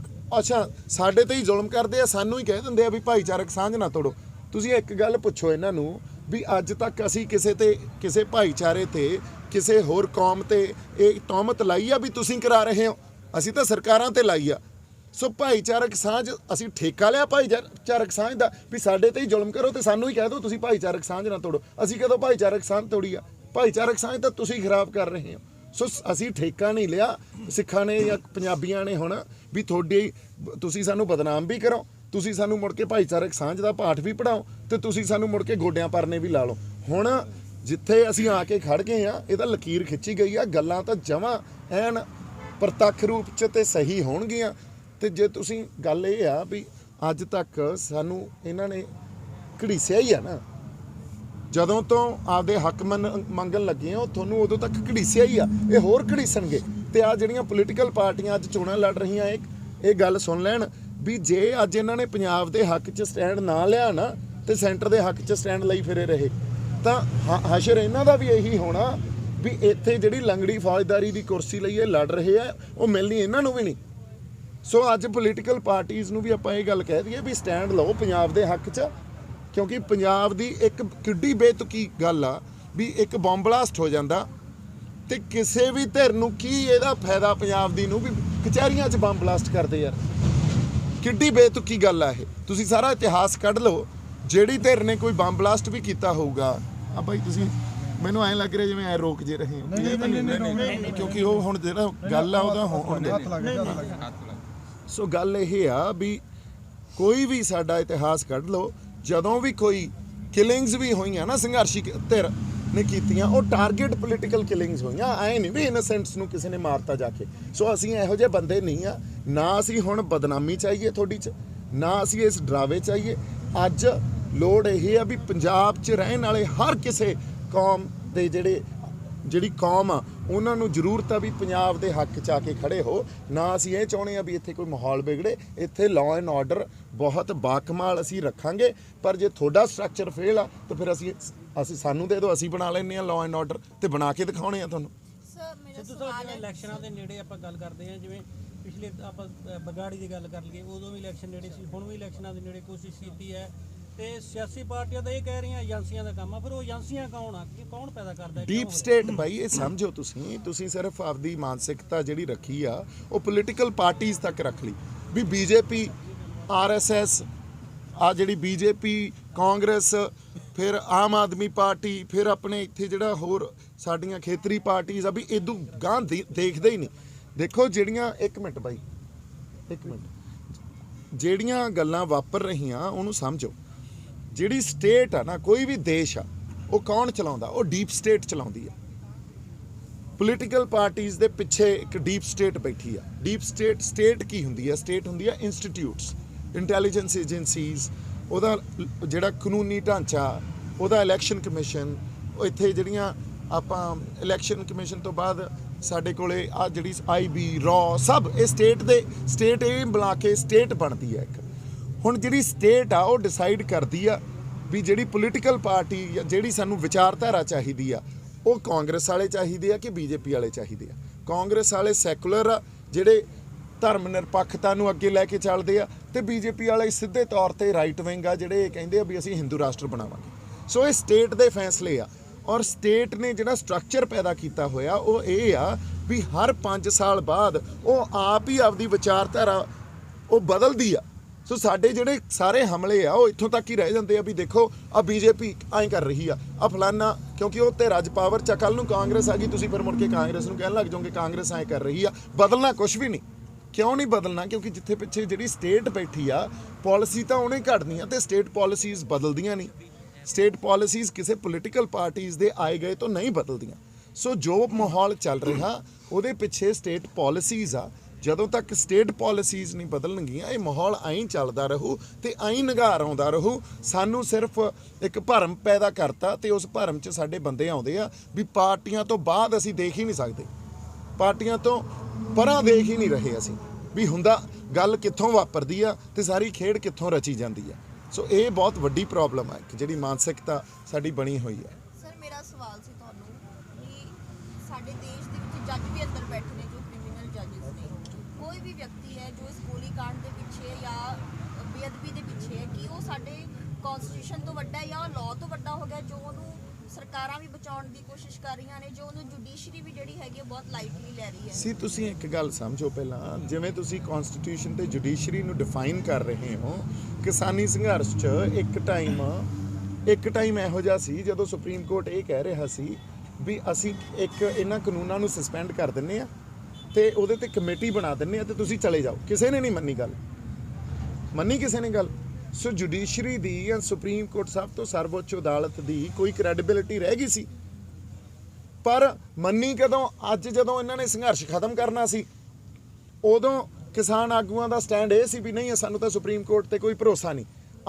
ਸਾਡੇ ਤੇ ਹੀ ਜ਼ੁਲਮ ਕਰਦੇ ਆ, ਸਾਨੂੰ ਹੀ ਕਹਿ ਦਿੰਦੇ ਆ ਵੀ ਭਾਈਚਾਰਕ ਸਾਂਝ ਨਾ ਤੋੜੋ। ਤੁਸੀਂ ਇੱਕ ਗੱਲ ਪੁੱਛੋ ਇਹਨਾਂ ਨੂੰ ਵੀ ਅੱਜ ਤੱਕ ਅਸੀਂ ਕਿਸੇ ਭਾਈਚਾਰੇ ਤੇ, ਕਿਸੇ ਹੋਰ ਕੌਮ ਤੇ ਇਹ ਤੌਹਮਤ ਲਾਈ ਆ ਵੀ ਤੁਸੀਂ ਕਰਾ ਰਹੇ ਹੋ? ਅਸੀਂ ਤਾਂ ਸਰਕਾਰਾਂ ਤੇ ਲਾਈ ਆ। ਸੋ ਭਾਈਚਾਰਕ ਸਾਂਝ, ਅਸੀਂ ਠੇਕਾ ਲਿਆ ਭਾਈਚਾਰਕ ਸਾਂਝ ਦਾ ਵੀ ਸਾਡੇ ਤੇ ਹੀ ਜ਼ੁਲਮ ਕਰੋ ਤੇ ਸਾਨੂੰ ਹੀ ਕਹਿ ਦਿਓ ਤੁਸੀਂ ਭਾਈਚਾਰਕ ਸਾਂਝ ਨਾ ਤੋੜੋ। ਅਸੀਂ ਕਦੋਂ ਭਾਈਚਾਰਕ ਸਾਂਝ ਤੋੜੀ ਆ? ਭਾਈਚਾਰਕ ਸਾਂਝ ਤਾਂ ਤੁਸੀਂ ਖਰਾਬ ਕਰ ਰਹੇ ਹੋ। ਸੋ ਅਸੀਂ ਠੇਕਾ ਨਹੀਂ ਲਿਆ ਸਿੱਖਾਂ ਨੇ ਜਾਂ ਪੰਜਾਬੀਆਂ ਨੇ ਹੁਣ ਵੀ ਤੁਸੀਂ ਸਾਨੂੰ ਬਦਨਾਮ ਵੀ ਕਰੋ, ਤੁਸੀਂ ਸਾਨੂੰ ਮੁੜ ਕੇ ਭਾਈਚਾਰਕ ਸਾਂਝ ਦਾ ਪਾਠ ਵੀ ਪੜਾਓ ਤੇ ਤੁਸੀਂ ਸਾਨੂੰ ਮੁੜ ਕੇ ਗੋਡਿਆਂ ਪਰਨੇ ਵੀ ਲਾ ਲਓ। ਹੁਣ ਜਿੱਥੇ ਅਸੀਂ ਆ ਕੇ ਖੜ ਗਏ ਆ, ਇਹ ਤਾਂ ਲਕੀਰ ਖਿੱਚੀ ਗਈ ਆ। ਗੱਲਾਂ ਤਾਂ ਜਮਾਂ ਐਨ ਪ੍ਰਤੱਖ ਰੂਪ 'ਚ ਤੇ ਸਹੀ ਹੋਣਗੀਆਂ। ਤੇ ਜੇ ਤੁਸੀਂ ਗੱਲ ਇਹ ਆ ਵੀ ਅੱਜ ਤੱਕ ਸਾਨੂੰ ਇਹਨਾਂ ਨੇ ਘੜੀਸਿਆ ਹੀ ਆ ਨਾ, ਜਦੋਂ ਤੋਂ ਆਪਦੇ ਹੱਕ ਮੰਗਣ ਲੱਗੇ ਆ, ਤੁਹਾਨੂੰ ਉਦੋਂ ਤੱਕ ਘੜੀਸਿਆ ਹੀ ਆ, ਇਹ ਹੋਰ ਘੜੀਸਣਗੇ। ਤੇ ਆ ਜਿਹੜੀਆਂ ਪੋਲੀਟੀਕਲ ਪਾਰਟੀਆਂ ਅੱਜ ਚੋਣਾਂ ਲੜ ਰਹੀਆਂ, ਇਹ ਗੱਲ ਸੁਣ ਲੈਣ ਵੀ ਜੇ ਅੱਜ ਇਹਨਾਂ ਨੇ ਪੰਜਾਬ ਦੇ ਹੱਕ 'ਚ ਸਟੈਂਡ ਨਾ ਲਿਆ ਨਾ ਤੇ ਸੈਂਟਰ ਦੇ ਹੱਕ 'ਚ ਸਟੈਂਡ ਲਈ ਫਿਰੇ ਰਹੇ, ਤਾਂ ਹਸ਼ਰ ਇਹਨਾਂ ਦਾ ਵੀ ਇਹੀ ਹੋਣਾ ਵੀ ਇੱਥੇ ਜਿਹੜੀ ਲੰਗੜੀ ਫੌਜਦਾਰੀ ਦੀ ਕੁਰਸੀ ਲਈ ਇਹ ਲੜ ਰਹੇ ਆ, ਉਹ ਮਿਲਣੀ ਇਹਨਾਂ ਨੂੰ ਵੀ ਨਹੀਂ। ਸੋ ਅੱਜ ਪੋਲੀਟੀਕਲ ਪਾਰਟੀਆਂ ਨੂੰ ਵੀ ਆਪਾਂ ਇਹ ਗੱਲ ਕਹਿ ਦਈਏ ਵੀ ਸਟੈਂਡ ਲਓ ਪੰਜਾਬ ਦੇ ਹੱਕ 'ਚ, ਕਿਉਂਕਿ ਪੰਜਾਬ ਦੀ ਇੱਕ ਕਿੱਡੀ ਬੇਤੁਕੀ ਗੱਲ ਆ ਵੀ ਇੱਕ ਬੰਬ ਬਲਾਸਟ ਹੋ ਜਾਂਦਾ ਤੇ ਕਿਸੇ ਵੀ ਧਿਰ ਨੂੰ ਕੀ ਇਹਦਾ ਫਾਇਦਾ, ਪੰਜਾਬ ਦੀ ਨੂੰ ਵੀ ਕਚਹਿਰੀਆਂ 'ਚ ਬੰਬ ਬਲਾਸਟ ਕਰਦੇ ਯਾਰ। ਕਿੱਡੀ ਬੇਤੁਕੀ ਗੱਲ ਆ ਇਹ। ਤੁਸੀਂ ਸਾਰਾ ਇਤਿਹਾਸ ਕੱਢ ਲਓ, ਜਿਹੜੀ ਧਿਰ ਨੇ ਕੋਈ ਬੰਬ ਬਲਾਸਟ ਵੀ ਕੀਤਾ ਹੋਊਗਾ, ਆ ਭਾਈ ਤੁਸੀਂ ਮੈਨੂੰ ਐਂ ਲੱਗ ਰਿਹਾ ਜਿਵੇਂ ਐ ਰੋਕ ਜੇ ਰਹੇ ਹੋ, ਕਿਉਂਕਿ ਉਹ ਹੁਣ ਜਿਹੜਾ ਗੱਲ ਆ ਉਹਦਾ ਹੁਣ ਸੋ ਗੱਲ ਇਹ ਆ ਵੀ ਕੋਈ ਵੀ ਸਾਡਾ ਇਤਿਹਾਸ ਕੱਢ ਲਓ, ਜਦੋਂ ਵੀ ਕੋਈ ਕਿਲਿੰਗਸ ਵੀ ਹੋਈਆਂ ਨਾ ਸੰਘਰਸ਼ੀ ਧਿਰ ਨੇ ਕੀਤੀਆਂ, ਉਹ ਟਾਰਗੇਟ ਪੋਲੀਟੀਕਲ ਕਿਲਿੰਗਸ ਹੋਈਆਂ, ਐ ਨਹੀਂ ਵੀ ਇਨੋਸੈਂਟਸ ਨੂੰ ਕਿਸੇ ਨੇ ਮਾਰਤਾ ਜਾ ਕੇ। ਸੋ ਅਸੀਂ ਇਹੋ ਜਿਹੇ ਬੰਦੇ ਨਹੀਂ ਆ, ਨਾ ਅਸੀਂ ਹੁਣ ਬਦਨਾਮੀ ਚਾਹੀਏ ਤੁਹਾਡੀ 'ਚ, ਨਾ ਅਸੀਂ ਇਸ ਡਰਾਵੇ ਚਾਹੀਏ। ਅੱਜ ਲੋੜ ਇਹ ਆ ਵੀ ਪੰਜਾਬ 'ਚ ਰਹਿਣ ਵਾਲੇ ਹਰ ਕਿਸੇ ਕੌਮ ਦੇ ਜਿਹੜੀ ਕੌਮ ਆ, ਉਹਨਾਂ ਨੂੰ ਜ਼ਰੂਰਤ ਆ ਵੀ ਪੰਜਾਬ ਦੇ ਹੱਕ 'ਚ ਆ ਕੇ ਖੜੇ ਹੋ। ਨਾ ਅਸੀਂ ਇਹ ਚਾਹੁੰਦੇ ਆ ਵੀ ਇੱਥੇ ਕੋਈ ਮਾਹੌਲ ਵਿਗੜੇ। ਇੱਥੇ ਲਾਅ ਐਂਡ ਆਰਡਰ ਬਹੁਤ ਬਾਕਮਾਲ ਅਸੀਂ ਰੱਖਾਂਗੇ, ਪਰ ਜੇ ਤੁਹਾਡਾ ਸਟਰਕਚਰ ਫੇਲ ਆ ਤਾਂ ਫਿਰ ਅਸੀਂ ਸਾਨੂੰ ਦੇ ਦਿਓ, ਅਸੀਂ ਬਣਾ ਲੈਂਦੇ ਆ ਲਾਅ ਐਂਡ ਆਰਡਰ ਤੇ ਬਣਾ ਕੇ ਦਿਖਾਉਣੇ ਆ ਤੁਹਾਨੂੰ। ਸਿੱਧੂ ਸਾਹਿਬ, ਜਿਵੇਂ ਇਲੈਕਸ਼ਨਾਂ ਦੇ ਨੇੜੇ ਆਪਾਂ ਗੱਲ ਕਰਦੇ ਹਾਂ, ਜਿਵੇਂ ਪਿਛਲੇ ਆਪਾਂ ਬਗਾੜੀ ਦੀ ਗੱਲ ਕਰ ਲਈਏ, ਉਦੋਂ ਵੀ ਇਲੈਕਸ਼ਨ ਨੇੜੇ ਸੀ, ਹੁਣ ਵੀ ਇਲੈਕਸ਼ਨਾਂ ਦੇ ਨੇੜੇ ਕੋਸ਼ਿਸ਼ ਕੀਤੀ ਹੈ ਤੇ ਸਿਆਸੀ ਪਾਰਟੀਆਂ ਤਾਂ ਇਹ ਕਹਿ ਰਹੀਆਂ ਏਜੰਸੀਆਂ ਦਾ ਕੰਮ ਆ, ਫਿਰ ਉਹ ਏਜੰਸੀਆਂ ਕੌਣ ਆ, ਕੌਣ ਪੈਦਾ ਕਰਦਾ? ਡੀਪ ਸਟੇਟ ਭਾਈ, ਇਹ ਸਮਝੋ ਤੁਸੀਂ ਸਿਰਫ ਆਪਦੀ ਮਾਨਸਿਕਤਾ ਜਿਹੜੀ ਰੱਖੀ ਆ ਉਹ ਪੋਲੀਟੀਕਲ ਪਾਰਟੀਆਂ ਤੱਕ ਰੱਖ ਲਈ ਵੀ ਬੀਜੇਪੀ, RSS, ਆ ਜਿਹੜੀ ਬੀਜੇਪੀ, ਕਾਂਗਰਸ, ਫਿਰ ਆਮ ਆਦਮੀ ਪਾਰਟੀ, ਫਿਰ ਆਪਣੇ ਇੱਥੇ ਜਿਹੜਾ ਹੋਰ ਸਾਡੀਆਂ ਖੇਤਰੀ ਪਾਰਟੀਆਂ ਆ, ਵੀ ਇਦੋਂ ਗਾਂ ਦੇਖਦੇ ਹੀ ਨਹੀਂ। ਦੇਖੋ ਜਿਹੜੀਆਂ ਇੱਕ ਮਿੰਟ ਜਿਹੜੀਆਂ ਗੱਲਾਂ ਵਾਪਰ ਰਹੀਆਂ ਉਹਨੂੰ ਸਮਝੋ। ਜਿਹੜੀ ਸਟੇਟ ਆ ਨਾ, ਕੋਈ ਵੀ ਦੇਸ਼ ਆ, ਉਹ ਕੌਣ ਚਲਾਉਂਦਾ? ਉਹ ਡੀਪ ਸਟੇਟ ਚਲਾਉਂਦੀ ਆ। ਪੋਲੀਟੀਕਲ ਪਾਰਟੀਆਂ ਦੇ ਪਿੱਛੇ ਇੱਕ ਡੀਪ ਸਟੇਟ ਬੈਠੀ ਆ। ਡੀਪ ਸਟੇਟ ਕੀ ਹੁੰਦੀ ਆ? ਸਟੇਟ ਹੁੰਦੀ ਆ ਇੰਸਟੀਟਿਊਟਸ, ਇੰਟੈਲੀਜੈਂਸ ਏਜੰਸੀਜ਼, ਉਹਦਾ ਜਿਹੜਾ ਕਾਨੂੰਨੀ ਢਾਂਚਾ, ਉਹਦਾ ਇਲੈਕਸ਼ਨ ਕਮਿਸ਼ਨ, ਉਹ ਇੱਥੇ ਜਿਹੜੀਆਂ ਆਪਾਂ ਇਲੈਕਸ਼ਨ ਕਮਿਸ਼ਨ ਤੋਂ ਬਾਅਦ ਸਾਡੇ ਕੋਲੇ ਆ ਜਿਹੜੀ IB ਰॉ ਸਭ ਇਹ ਸਟੇਟ ਇਹ ਬੁਲਾ ਕੇ ਸਟੇਟ ਬਣਦੀ ਹੈ ਇੱਕ। ਹੁਣ ਜਿਹੜੀ ਸਟੇਟ ਆ ਉਹ ਡਿਸਾਈਡ ਕਰਦੀ ਆ ਵੀ ਜਿਹੜੀ ਪੋਲੀਟੀਕਲ ਪਾਰਟੀ ਜਾਂ ਜਿਹੜੀ ਸਾਨੂੰ ਵਿਚਾਰਧਾਰਾ ਚਾਹੀਦੀ ਆ ਉਹ ਕਾਂਗਰਸ ਵਾਲੇ ਚਾਹੀਦੇ ਆ ਕਿ BJP ਵਾਲੇ ਚਾਹੀਦੇ ਆ। ਕਾਂਗਰਸ ਵਾਲੇ ਸੈਕੂਲਰ ਆ ਜਿਹੜੇ ਧਰਮ ਨਿਰਪੱਖਤਾ ਨੂੰ ਅੱਗੇ ਲੈ ਕੇ ਚੱਲਦੇ ਆ, ਤੇ BJP ਵਾਲੇ ਸਿੱਧੇ ਤੌਰ ਤੇ ਰਾਈਟ ਵਿੰਗ ਆ ਜਿਹੜੇ ਇਹ ਕਹਿੰਦੇ ਆ ਵੀ ਅਸੀਂ ਹਿੰਦੂ ਰਾਸ਼ਟਰ ਬਣਾਵਾਂਗੇ। ਸੋ ਇਹ ਸਟੇਟ ਦੇ ਫੈਸਲੇ ਆ, ਔਰ ਸਟੇਟ ਨੇ ਜਿਹੜਾ ਸਟਰਕਚਰ ਪੈਦਾ ਕੀਤਾ ਹੋਇਆ ਉਹ ਇਹ ਆ ਵੀ ਹਰ 5 ਸਾਲ ਬਾਅਦ ਉਹ ਆਪ ਹੀ ਆਪਦੀ ਵਿਚਾਰਧਾਰਾ ਉਹ ਬਦਲਦੀ ਆ। ਸੋ ਸਾਡੇ ਜਿਹੜੇ ਸਾਰੇ ਹਮਲੇ ਆ ਉਹ ਇੱਥੋਂ ਤੱਕ ਹੀ ਰਹਿ ਜਾਂਦੇ ਆ ਵੀ ਦੇਖੋ ਆ BJP ਐਂ ਕਰ ਰਹੀ ਆ ਫਲਾਨਾ, ਕਿਉਂਕਿ ਉਹ ਤੇ ਰਾਜ ਪਾਵਰ ਚ ਕੱਲ ਨੂੰ ਕਾਂਗਰਸ ਆ ਗਈ, ਤੁਸੀਂ ਫਿਰ ਮੁੜ ਕੇ ਕਾਂਗਰਸ ਨੂੰ ਕਹਿਣ ਲੱਗ ਜਾਓਗੇ ਕਾਂਗਰਸ ਐਂ ਕਰ ਰਹੀ ਆ। ਬਦਲਣਾ ਕੁਝ ਵੀ ਨਹੀਂ। ਕਿਉਂ ਨਹੀਂ ਬਦਲਣਾ? ਕਿਉਂਕਿ ਜਿੱਥੇ ਪਿੱਛੇ ਜਿਹੜੀ ਸਟੇਟ ਬੈਠੀ ਆ ਪਾਲਿਸੀ ਤਾਂ ਉਹਨੇ ਘੜਨੀ ਆ, ਤੇ ਸਟੇਟ ਪਾਲਿਸੀਜ਼ ਬਦਲਦੀਆਂ ਨਹੀਂ। ਸਟੇਟ ਪਾਲਿਸੀਜ਼ ਕਿਸੇ ਪੋਲੀਟੀਕਲ ਪਾਰਟੀਜ਼ ਦੇ ਆਏ ਗਏ ਤੋਂ ਨਹੀਂ ਬਦਲਦੀਆਂ। ਸੋ ਜੋ ਮਾਹੌਲ ਚੱਲ ਰਿਹਾ ਉਹਦੇ ਪਿੱਛੇ ਸਟੇਟ ਪਾਲਿਸੀਜ਼ ਆ। ਜਦੋਂ ਤੱਕ ਸਟੇਟ ਪਾਲਿਸੀਜ਼ ਨਹੀਂ ਬਦਲਣਗੀਆਂ ਇਹ ਮਾਹੌਲ ਐਂ ਚੱਲਦਾ ਰਹੂ ਤੇ ਐਂ ਨਿਘਾਰ ਆਉਂਦਾ ਰਹੂ। ਸਾਨੂੰ ਸਿਰਫ ਇੱਕ ਭਰਮ ਪੈਦਾ ਕਰਤਾ, ਤੇ ਉਸ ਭਰਮ 'ਚ ਸਾਡੇ ਬੰਦੇ ਆਉਂਦੇ ਆ ਵੀ ਪਾਰਟੀਆਂ ਤੋਂ ਬਾਅਦ ਅਸੀਂ ਦੇਖ ਹੀ ਨਹੀਂ ਸਕਦੇ, ਪਾਰਟੀਆਂ ਤੋਂ ਪਰਾਂ ਦੇਖ ਹੀ ਨਹੀਂ ਰਹੇ ਅਸੀਂ ਵੀ ਹੁੰਦਾ ਗੱਲ ਕਿੱਥੋਂ ਵਾਪਰਦੀ ਆ ਤੇ ਸਾਰੀ ਖੇਡ ਕਿੱਥੋਂ ਰਚੀ ਜਾਂਦੀ ਆ। ਸੋ ਇਹ ਬਹੁਤ ਵੱਡੀ ਪ੍ਰੋਬਲਮ ਹੈ ਜਿਹੜੀ ਮਾਨਸਿਕਤਾ ਸਾਡੀ ਬਣੀ ਹੋਈ ਹੈ। ਸਰ ਮੇਰਾ ਸਵਾਲ ਸੀ ਤੁਹਾਨੂੰ ਕਿ ਸਾਡੇ ਦੇਸ਼ ਦੇ ਵਿੱਚ ਜੱਜ ਵੀ ਅੰਦਰ ਬੈਠੇ ਨੇ ਜੋ ਕ੍ਰਿਮੀਨਲ ਜੱਜਸ ਨੇ, ਕੋਈ ਵੀ ਵਿਅਕਤੀ ਹੈ ਜੋ ਇਸ ਗੋਲੀ ਕਾਂਡ ਦੇ ਪਿੱਛੇ ਜਾਂ ਬੇਅਦਬੀ ਦੇ ਪਿੱਛੇ ਹੈ, ਕਿ ਉਹ ਸਾਡੇ ਕਨਸਟੀਟਿਊਸ਼ਨ ਤੋਂ ਵੱਡਾ ਹੈ ਜਾਂ ਲਾਅ ਤੋਂ ਵੱਡਾ ਹੋ ਗਿਆ, ਜੋ ਉਹਨੂੰ ਸਰਕਾਰਾਂ ਵੀ ਬਚਾਉਣ ਦੀ ਕੋਸ਼ਿਸ਼ ਕਰ ਰਹੀਆਂ ਨੇ, ਜੋ ਉਹਨੂੰ ਜੁਡੀਸ਼ਰੀ ਵੀ ਜਿਹੜੀ ਹੈਗੀ ਬਹੁਤ ਲਾਈਟਲੀ ਲੈ ਰਹੀ ਹੈ। ਸੀ ਤੁਸੀਂ ਇੱਕ ਗੱਲ ਸਮਝੋ ਪਹਿਲਾਂ, ਜਿਵੇਂ ਤੁਸੀਂ ਕਨਸਟੀਟਿਊਸ਼ਨ ਤੇ ਜੁਡੀਸ਼ਰੀ ਨੂੰ ਡਿਫਾਈਨ ਕਰ ਰਹੇ ਹੋ, ਕਿਸਾਨੀ ਸੰਘਰਸ਼ 'ਚ ਇੱਕ ਟਾਈਮ ਇਹੋ ਜਿਹਾ ਸੀ ਜਦੋਂ ਸੁਪਰੀਮ ਕੋਰਟ ਇਹ ਕਹਿ ਰਿਹਾ ਸੀ ਵੀ ਅਸੀਂ ਇੱਕ ਇਹਨਾਂ ਕਾਨੂੰਨਾਂ ਨੂੰ ਸਸਪੈਂਡ ਕਰ ਦਿੰਨੇ ਆ ਤੇ ਉਹਦੇ ਤੇ ਕਮੇਟੀ ਬਣਾ ਦਿੰਨੇ ਆ ਤੇ ਤੁਸੀਂ ਚਲੇ ਜਾਓ। ਕਿਸੇ ਨੇ ਨਹੀਂ ਮੰਨੀ ਕਿਸੇ ਨੇ ਗੱਲ। ਸੋ ਜੁਡੀਸ਼ਰੀ ਦੀ ਜਾਂ ਸੁਪਰੀਮ ਕੋਰਟ ਸਭ ਤੋਂ ਸਰਵਉੱਚ ਅਦਾਲਤ ਦੀ ਕੋਈ ਕ੍ਰੈਡੀਬਿਲਿਟੀ ਰਹਿ ਗਈ ਸੀ। ਪਰ ਮੰਨੀ ਕਦੋਂ? ਅੱਜ ਜਦੋਂ ਇਹਨਾਂ ਨੇ ਸੰਘਰਸ਼ ਖਤਮ ਕਰਨਾ ਸੀ ਉਦੋਂ ਕਿਸਾਨ ਆਗੂਆਂ ਦਾ ਸਟੈਂਡ ਇਹ ਸੀ ਵੀ ਨਹੀਂ ਸਾਨੂੰ ਤਾਂ ਸੁਪਰੀਮ ਕੋਰਟ ਤੇ ਕੋਈ ਭਰੋਸਾ ਨਹੀਂ।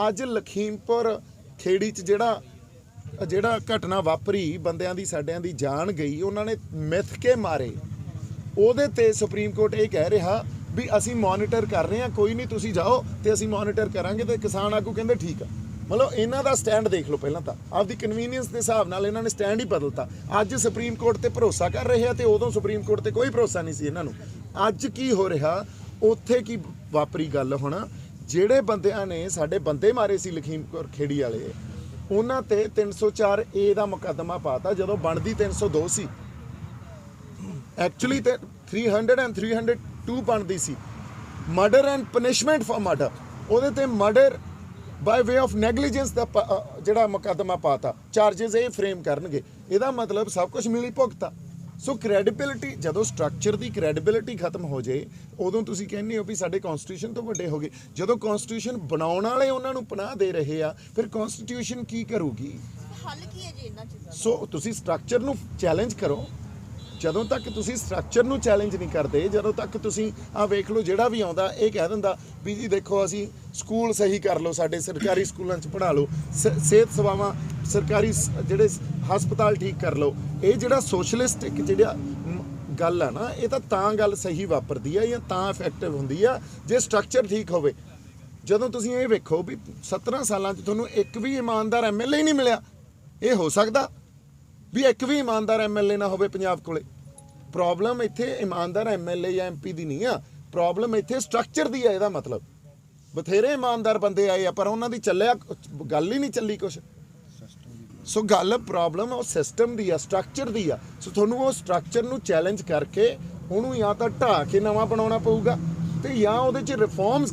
ਅੱਜ ਲਖੀਮਪੁਰ ਖੇੜੀ 'ਚ ਜਿਹੜਾ ਘਟਨਾ ਵਾਪਰੀ, ਬੰਦਿਆਂ ਦੀ ਸਾਡਿਆਂ ਦੀ ਜਾਨ ਗਈ, ਉਹਨਾਂ ਨੇ ਮਿੱਥ ਕੇ ਮਾਰੇ, ਉਹਦੇ ਤੇ ਸੁਪਰੀਮ ਕੋਰਟ ਇਹ ਕਹਿ ਰਿਹਾ ਵੀ ਅਸੀਂ ਮੋਨੀਟਰ ਕਰ ਰਹੇ ਹਾਂ, ਕੋਈ ਨਹੀਂ ਤੁਸੀਂ ਜਾਓ ਤੇ ਅਸੀਂ ਮੋਨੀਟਰ ਕਰਾਂਗੇ। ਤੇ ਕਿਸਾਨ ਆਗੂ ਕਹਿੰਦੇ ਠੀਕ ਆ। ਮਤਲਬ ਇਹਨਾਂ ਦਾ ਸਟੈਂਡ ਦੇਖ ਲਓ, ਪਹਿਲਾਂ ਤਾਂ ਆਪਦੀ ਕਨਵੀਨੀਅੰਸ ਦੇ ਹਿਸਾਬ ਨਾਲ ਇਹਨਾਂ ਨੇ ਸਟੈਂਡ ਹੀ ਬਦਲਤਾ। ਅੱਜ ਸੁਪਰੀਮ ਕੋਰਟ ਤੇ ਭਰੋਸਾ ਕਰ ਰਹੇ ਆ ਤੇ ਉਦੋਂ ਸੁਪਰੀਮ ਕੋਰਟ ਤੇ ਕੋਈ ਭਰੋਸਾ ਨਹੀਂ ਸੀ ਇਹਨਾਂ ਨੂੰ। ਅੱਜ ਕੀ ਹੋ ਰਿਹਾ, ਉੱਥੇ ਕੀ ਵਾਪਰੀ ਗੱਲ? ਹੁਣ ਜਿਹੜੇ ਬੰਦਿਆਂ ਨੇ ਸਾਡੇ ਬੰਦੇ ਮਾਰੇ ਸੀ ਲਖੀਮਪੁਰ ਖੇੜੀ ਵਾਲੇ, ਉਹਨਾਂ ਤੇ 304A ਦਾ ਮੁਕੱਦਮਾ ਪਾਤਾ ਜਦੋਂ ਬਣਦੀ 302 ਸੀ। ਐਕਚੁਅਲੀ ਤੇ 300 ਐਂਡ 302 ਬਣਦੀ ਸੀ, murder and punishment for murder. ਉਹਦੇ ਤੇ murder by way of negligence ਦਾ ਜਿਹੜਾ ਮੁਕੱਦਮਾ ਪਾਤਾ, ਚਾਰजेस ਇਹ ਫਰੇਮ ਕਰਨਗੇ। ਇਹਦਾ ਮਤਲਬ ਸਭ ਕੁਝ ਮਿਲੀ ਭੁਗਤਾ। ਸੋ ਕ੍ਰੈਡੀਬਿਲਿਟੀ, ਜਦੋਂ ਸਟਰਕਚਰ ਦੀ ਕ੍ਰੈਡੀਬਿਲਿਟੀ ਖਤਮ ਹੋ ਜੇ ਉਦੋਂ ਤੁਸੀਂ ਕਹਿੰਦੇ ਹੋ ਵੀ ਸਾਡੇ ਕਨਸਟੀਟਿਊਸ਼ਨ ਤੋਂ ਵੱਡੇ ਹੋ ਗਏ। ਜਦੋਂ ਕਨਸਟੀਟਿਊਸ਼ਨ ਬਣਾਉਣ ਵਾਲੇ ਉਹਨਾਂ ਨੂੰ ਪਨਾਹ ਦੇ ਰਹੇ ਆ, ਫਿਰ ਕਨਸਟੀਟਿਊਸ਼ਨ ਕੀ ਕਰੂਗੀ? ਹੱਲ ਕੀ ਹੈ ਜੀ ਇਹਨਾਂ ਚੀਜ਼ਾਂ ਦਾ? ਸੋ ਤੁਸੀਂ ਸਟਰਕਚਰ ਨੂੰ ਚੈਲੰਜ ਕਰੋ। ਜਦੋਂ ਤੱਕ ਤੁਸੀਂ ਸਟਰਕਚਰ ਨੂੰ ਚੈਲੰਜ ਨਹੀਂ ਕਰਦੇ, ਜਦੋਂ ਤੱਕ ਤੁਸੀਂ ਆਹ ਵੇਖ ਲਓ ਜਿਹੜਾ ਵੀ ਆਉਂਦਾ ਇਹ ਕਹਿ ਦਿੰਦਾ ਵੀ ਜੀ ਦੇਖੋ ਅਸੀਂ ਸਕੂਲ ਸਹੀ ਕਰ ਲਓ, ਸਾਡੇ ਸਰਕਾਰੀ ਸਕੂਲਾਂ 'ਚ ਪੜ੍ਹਾ ਲਓ, ਸਿਹਤ ਸੇਵਾਵਾਂ ਸਰਕਾਰੀ ਜਿਹੜੇ ਹਸਪਤਾਲ ਠੀਕ ਕਰ ਲਓ। ਇਹ ਜਿਹੜਾ ਸੋਸ਼ਲਿਸਟਿਕ ਜਿਹੜਾ ਗੱਲ ਆ ਨਾ, ਇਹ ਤਾਂ ਗੱਲ ਸਹੀ ਵਾਪਰਦੀ ਆ ਜਾਂ ਤਾਂ ਇਫੈਕਟਿਵ ਹੁੰਦੀ ਆ ਜੇ ਸਟਰਕਚਰ ਠੀਕ ਹੋਵੇ। ਜਦੋਂ ਤੁਸੀਂ ਇਹ ਵੇਖੋ ਵੀ 17 ਸਾਲਾਂ 'ਚ ਤੁਹਾਨੂੰ ਇੱਕ ਵੀ ਇਮਾਨਦਾਰ MLA ਹੀ ਨਹੀਂ ਮਿਲਿਆ। ਇਹ ਹੋ ਸਕਦਾ ਵੀ ਇੱਕ ਵੀ ਇਮਾਨਦਾਰ MLA ਨਾ ਹੋਵੇ ਪੰਜਾਬ ਕੋਲੇ? ਪ੍ਰੋਬਲਮ ਇੱਥੇ ਇਮਾਨਦਾਰ MLA ਜਾਂ MP ਦੀ ਨਹੀਂ ਆ, ਪ੍ਰੋਬਲਮ ਇੱਥੇ ਸਟਰਕਚਰ ਦੀ ਆ। ਇਹਦਾ ਮਤਲਬ ਬਥੇਰੇ ਇਮਾਨਦਾਰ ਬੰਦੇ ਆਏ ਆ ਪਰ ਉਹਨਾਂ ਦੀ ਚੱਲਿਆ ਗੱਲ ਹੀ ਨਹੀਂ ਚੱਲੀ ਕੁਛ। ਸੋ ਗੱਲ ਪ੍ਰੋਬਲਮ ਉਹ ਸਿਸਟਮ ਦੀ ਆ, ਸਟਰਕਚਰ ਦੀ ਆ। ਸੋ ਤੁਹਾਨੂੰ ਉਹ ਸਟਰਕਚਰ ਨੂੰ ਚੈਲੰਜ ਕਰਕੇ ਉਹਨੂੰ ਜਾਂ ਤਾਂ ਢਾਹ ਕੇ ਨਵਾਂ ਬਣਾਉਣਾ ਪਊਗਾ ਤੇ ਜਾਂ ਉਹਦੇ 'ਚ ਰਿਫਾਰਮਸ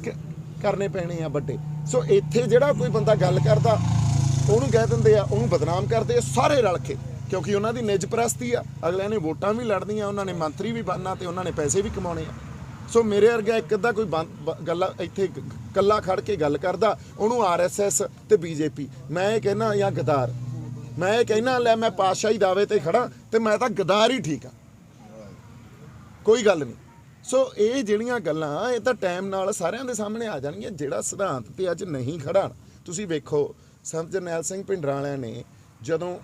ਕਰਨੇ ਪੈਣੇ ਆ ਵੱਡੇ। ਸੋ ਇੱਥੇ ਜਿਹੜਾ ਕੋਈ ਬੰਦਾ ਗੱਲ ਕਰਦਾ ਉਹਨੂੰ ਕਹਿ ਦਿੰਦੇ ਆ, ਉਹਨੂੰ ਬਦਨਾਮ ਕਰਦੇ ਆ ਸਾਰੇ ਰਲ ਕੇ, ਕਿਉਂਕਿ ਉਹਨਾਂ ਦੀ ਨਿੱਜ ਪ੍ਰਸਤੀ ਆ। ਅਗਲਿਆਂ ਨੇ ਵੋਟਾਂ ਵੀ ਲੜਨੀਆਂ, ਉਹਨਾਂ ਨੇ ਮੰਤਰੀ ਵੀ ਬਣਨਾ ਤੇ ਉਹਨਾਂ ਨੇ ਪੈਸੇ ਵੀ ਕਮਾਉਣੇ ਆ। ਸੋ ਮੇਰੇ ਵਰਗਾ ਇੱਕ ਅੱਧਾ ਕੋਈ ਗੱਲਾਂ ਇੱਥੇ ਕੱਲਾ ਖੜ ਕੇ ਗੱਲ ਕਰਦਾ, ਉਹਨੂੰ RSS ਤੇ BJP ਮੈਂ ਇਹ ਕਹਿਣਾ ਜਾਂ ਗਦਾਰ, ਮੈਂ ਇਹ ਕਹਿਣਾ ਲੈ ਮੈਂ ਪਾਤਸ਼ਾਹੀ ਦਾਅਵੇ ਤੇ ਖੜਾ ਤੇ ਮੈਂ ਤਾਂ ਗਦਾਰ ਹੀ ਠੀਕ ਆ, ਕੋਈ ਗੱਲ ਨਹੀਂ। ਸੋ ਇਹ ਜਿਹੜੀਆਂ ਗੱਲਾਂ ਇਹ ਤਾਂ ਟਾਈਮ ਨਾਲ ਸਾਰਿਆਂ ਦੇ ਸਾਹਮਣੇ ਆ ਜਾਣਗੀਆਂ। ਜਿਹੜਾ ਸਿਧਾਂਤ ਤੇ ਅੱਜ ਨਹੀਂ ਖੜਾ, ਤੁਸੀਂ ਵੇਖੋ ਸੰਤ ਜਰਨੈਲ ਸਿੰਘ ਭਿੰਡਰਾਂ ਵਾਲਿਆਂ ਨੇ ਜਦੋਂ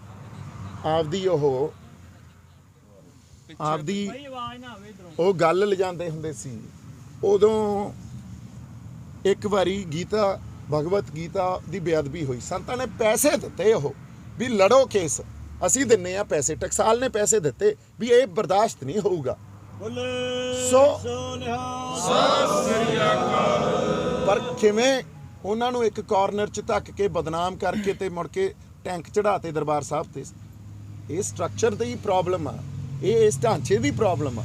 ਆਪਦੀ ਉਹ ਆਪਦੀ ਉਹ ਗੱਲ ਲਿਜਾਂਦੇ ਹੁੰਦੇ ਸੀ। ਉਦੋਂ ਇੱਕ ਵਾਰੀ ਗੀਤਾ ਭਗਵਤ ਗੀਤਾ ਦੀ ਬੇਅਦਬੀ ਹੋਈ, ਸੰਤਾਂ ਨੇ ਪੈਸੇ ਦਿੱਤੇ ਉਹ ਵੀ ਲੜੋ ਕੇਸ, ਅਸੀਂ ਦਿੰਨੇ ਆ ਪੈਸੇ, ਟਕਸਾਲ ਨੇ ਪੈਸੇ ਦਿੱਤੇ ਵੀ ਇਹ ਬਰਦਾਸ਼ਤ ਨਹੀਂ ਹੋਊਗਾ। ਸੋ ਪਰ ਕਿਵੇਂ ਉਹਨਾਂ ਨੂੰ ਇੱਕ ਕਾਰਨਰ 'ਚ ਧੱਕ ਕੇ ਬਦਨਾਮ ਕਰਕੇ ਤੇ ਮੁੜ ਕੇ ਟੈਂਕ ਚੜਾਤੇ ਦਰਬਾਰ ਸਾਹਿਬ ਤੇ। ਇਹ ਸਟਰਕਚਰ ਦੀ ਪ੍ਰੋਬਲਮ ਆ, ਇਹ ਇਸ ਢਾਂਚੇ ਦੀ ਪ੍ਰੋਬਲਮ ਆ।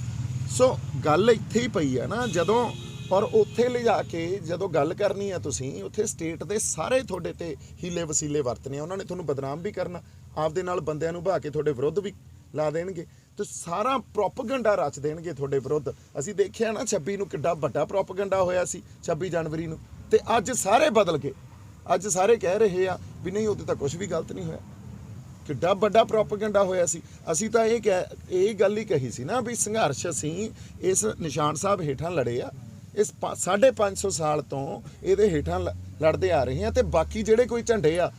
ਸੋ ਗੱਲ ਇੱਥੇ ਹੀ ਪਈ ਆ ਨਾ, ਜਦੋਂ ਔਰ ਉੱਥੇ ਲਿਜਾ ਕੇ ਜਦੋਂ ਗੱਲ ਕਰਨੀ ਆ ਤੁਸੀਂ, ਉੱਥੇ ਸਟੇਟ ਦੇ ਸਾਰੇ ਤੁਹਾਡੇ ਤੇ ਹੀਲੇ ਵਸੀਲੇ ਵਰਤਨੇ ਆ। ਉਹਨਾਂ ਨੇ ਤੁਹਾਨੂੰ ਬਦਨਾਮ ਵੀ ਕਰਨਾ, ਆਪਦੇ ਨਾਲ ਬੰਦਿਆਂ ਨੂੰ ਬਹਾ ਕੇ ਤੁਹਾਡੇ ਵਿਰੁੱਧ ਵੀ ਲਾ ਦੇਣਗੇ ਤੇ ਸਾਰਾ ਪ੍ਰੋਪਗੈਂਡਾ ਰਚ ਦੇਣਗੇ ਤੁਹਾਡੇ ਵਿਰੁੱਧ। ਅਸੀਂ ਦੇਖਿਆ ਨਾ 26 ਨੂੰ ਕਿੱਡਾ ਵੱਡਾ ਪ੍ਰੋਪਗੈਂਡਾ ਹੋਇਆ ਸੀ, 26 ਜਨਵਰੀ ਨੂੰ, ਤੇ ਅੱਜ ਸਾਰੇ ਬਦਲ ਗਏ। ਅੱਜ ਸਾਰੇ ਕਹਿ ਰਹੇ ਆ ਵੀ ਨਹੀਂ ਉਹਦੇ ਤਾਂ ਕੁਝ ਵੀ ਗਲਤ ਨਹੀਂ ਹੋਇਆ, ਕਿੱਡਾ ਵੱਡਾ ਪ੍ਰੋਪਗੈਂਡਾ ਹੋਇਆ ਸੀ। ਅਸੀਂ ਤਾਂ ਇਹ ਗੱਲ ਹੀ ਕਹੀ ਸੀ ਨਾ ਵੀ ਸੰਘਰਸ਼ ਅਸੀਂ ਇਸ ਨਿਸ਼ਾਨ ਸਾਹਿਬ ਹੇਠਾਂ ਲੜੇ ਆ, ਇਸ 550 ਸਾਲ ਤੋਂ ਇਹਦੇ ਹੇਠਾਂ ਲੜਦੇ ਆ ਰਹੇ ਆ, ਤੇ ਬਾਕੀ ਜਿਹੜੇ ਕੋਈ ਝੰਡੇ ਆ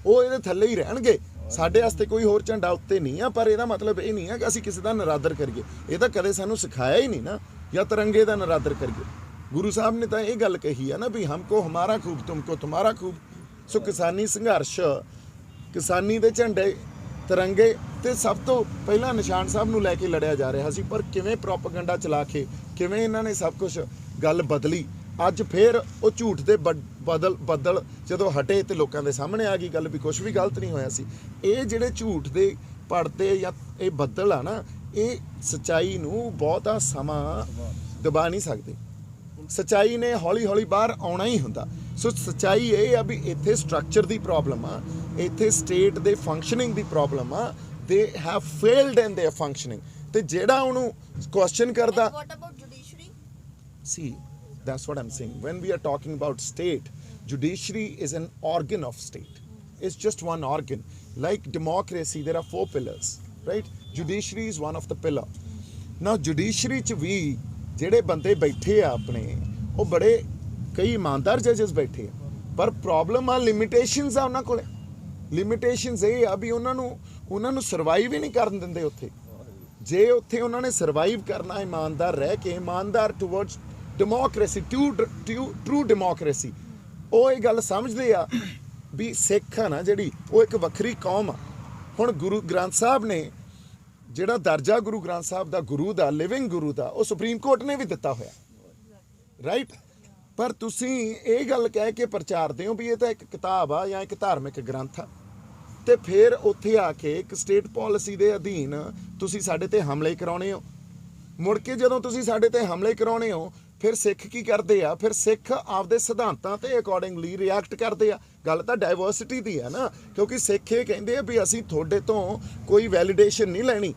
ਉਹ ਇਹਦੇ ਥੱਲੇ ਹੀ ਰਹਿਣਗੇ। ਸਾਡੇ ਵਾਸਤੇ ਕੋਈ ਹੋਰ ਝੰਡਾ ਉੱਤੇ ਨਹੀਂ ਆ, ਪਰ ਇਹਦਾ ਮਤਲਬ ਇਹ ਨਹੀਂ ਆ ਕਿ ਅਸੀਂ ਕਿਸੇ ਦਾ ਨਰਾਦਰ ਕਰੀਏ। ਇਹ ਤਾਂ ਕਦੇ ਸਾਨੂੰ ਸਿਖਾਇਆ ਹੀ ਨਹੀਂ ਨਾ, ਜਾਂ ਤਿਰੰਗੇ ਦਾ ਨਰਾਦਰ ਕਰੀਏ। ਗੁਰੂ ਸਾਹਿਬ ਨੇ ਤਾਂ ਇਹ ਗੱਲ ਕਹੀ ਆ ਨਾ ਵੀ ਹਮਕੋ ਹਮਾਰਾ ਖੂਬ ਤੁਮਕੋ ਤੁਮਾਰਾ ਖੂਬ। ਸੋ ਕਿਸਾਨੀ ਸੰਘਰਸ਼, ਕਿਸਾਨੀ ਦੇ ਝੰਡੇ, ਤਿਰੰਗੇ ਤੇ ਸਭ ਤੋਂ ਪਹਿਲਾਂ ਨਿਸ਼ਾਨ ਸਾਹਿਬ ਨੂੰ ਲੈ ਕੇ ਲੜਿਆ ਜਾ ਰਿਹਾ ਸੀ। ਪਰ ਕਿਵੇਂ ਪ੍ਰੋਪਗੈਂਡਾ ਚਲਾ ਕੇ ਕਿਵੇਂ ਇਹਨਾਂ ਨੇ ਸਭ ਕੁਝ ਗੱਲ ਬਦਲੀ। ਅੱਜ ਫੇਰ ਉਹ ਝੂਠ ਦੇ ਬੱਦਲ ਜਦੋਂ ਹਟੇ ਤੇ ਲੋਕਾਂ ਦੇ ਸਾਹਮਣੇ ਆ ਗਈ ਗੱਲ ਵੀ ਕੁਝ ਵੀ ਗਲਤ ਨਹੀਂ ਹੋਇਆ ਸੀ। ਇਹ ਜਿਹੜੇ ਝੂਠ ਦੇ ਪੜਦੇ ਜਾਂ ਇਹ ਬੱਦਲ ਆ ਨਾ, ਇਹ ਸੱਚਾਈ ਨੂੰ ਬਹੁਤਾ ਸਮਾਂ ਦਬਾ ਨਹੀਂ ਸਕਦੇ। ਸੱਚਾਈ ਨੇ ਹੌਲੀ ਹੌਲੀ ਬਾਹਰ ਆਉਣਾ ਹੀ ਹੁੰਦਾ। ਸੋ ਸੱਚਾਈ ਇਹ ਆ ਵੀ ਇੱਥੇ ਸਟਰਕਚਰ ਦੀ ਪ੍ਰੋਬਲਮ ਆ, ਇੱਥੇ ਸਟੇਟ ਦੇ ਫੰਕਸ਼ਨਿੰਗ ਦੀ ਪ੍ਰੋਬਲਮ ਆ। They have failed in there functioning. ਤੇ ਜਿਹੜਾ ਉਹਨੂੰ ਕੁਐਸਚਨ ਕਰਦਾ, What about judiciary? see, that's what I'm saying. When we are talking about state, judiciary is an organ of state. It's just one organ. Like democracy, there are 4 pillars, right? Judiciary is one of the pillar. Now judiciary ਚ ਵੀ ਜਿਹੜੇ ਬੰਦੇ ਬੈਠੇ ਆ ਆਪਣੇ, ਉਹ ਬੜੇ ਕਈ ਇਮਾਨਦਾਰ ਜੱਜਸ ਬੈਠੇ ਆ, ਪਰ ਪ੍ਰੋਬਲਮ ਆ ਲਿਮਿਟੇਸ਼ਨਸ ਆ ਉਹਨਾਂ ਕੋਲੇ। ਲਿਮਿਟੇਸ਼ਨਸ ਇਹ ਆ ਵੀ ਉਹਨਾਂ ਨੂੰ ਸਰਵਾਈਵ ਹੀ ਨਹੀਂ ਕਰਨ ਦਿੰਦੇ ਉੱਥੇ। ਜੇ ਉੱਥੇ ਉਹਨਾਂ ਨੇ ਸਰਵਾਈਵ ਕਰਨਾ ਇਮਾਨਦਾਰ ਰਹਿ ਕੇ, ਇਮਾਨਦਾਰ ਟੂਵਰਡਸ ਡੈਮੋਕ੍ਰੇਸੀ, ਟਰੂ ਡੈਮੋਕ੍ਰੇਸੀ, ਉਹ ਇਹ ਗੱਲ ਸਮਝਦੇ ਆ ਵੀ ਸਿੱਖ ਆ ਨਾ ਜਿਹੜੀ, ਉਹ ਇੱਕ ਵੱਖਰੀ ਕੌਮ ਆ। ਹੁਣ ਗੁਰੂ ਗ੍ਰੰਥ ਸਾਹਿਬ ਨੇ ਜਿਹੜਾ ਦਰਜਾ ਗੁਰੂ ਗ੍ਰੰਥ ਸਾਹਿਬ ਦਾ ਗੁਰੂ ਦਾ, ਲਿਵਿੰਗ ਗੁਰੂ ਦਾ, ਉਹ ਸੁਪਰੀਮ ਕੋਰਟ ਨੇ ਵੀ ਦਿੱਤਾ ਹੋਇਆ, ਰਾਈਟ? ਪਰ ਤੁਸੀਂ ਇਹ ਗੱਲ ਕਹਿ ਕੇ ਪ੍ਰਚਾਰਦੇ ਹੋ ਵੀ ਇਹ ਤਾਂ ਇੱਕ ਕਿਤਾਬ ਆ ਜਾਂ ਇੱਕ ਧਾਰਮਿਕ ਗ੍ਰੰਥ ਆ, ਤੇ ਫਿਰ ਉੱਥੇ ਆ ਕੇ ਇੱਕ ਸਟੇਟ ਪਾਲਿਸੀ ਦੇ ਅਧੀਨ ਤੁਸੀਂ ਸਾਡੇ ਤੇ ਹਮਲੇ ਕਰਾਉਣੇ ਹੋ। ਮੁੜ ਕੇ ਜਦੋਂ ਤੁਸੀਂ ਸਾਡੇ ਤੇ ਹਮਲੇ ਕਰਾਉਣੇ ਹੋ, ਫਿਰ ਸਿੱਖ ਕੀ ਕਰਦੇ ਆ? ਫਿਰ ਸਿੱਖ ਆਪਦੇ ਸਿਧਾਂਤਾਂ ਤੇ ਅਕੋਰਡਿੰਗਲੀ ਰਿਐਕਟ ਕਰਦੇ ਆ। ਗੱਲ ਤਾਂ ਡਾਇਵਰਸਿਟੀ ਦੀ ਆ ਨਾ, ਕਿਉਂਕਿ ਸਿੱਖ ਇਹ ਕਹਿੰਦੇ ਆ ਵੀ ਅਸੀਂ ਤੁਹਾਡੇ ਤੋਂ ਕੋਈ ਵੈਲੀਡੇਸ਼ਨ ਨਹੀਂ ਲੈਣੀ,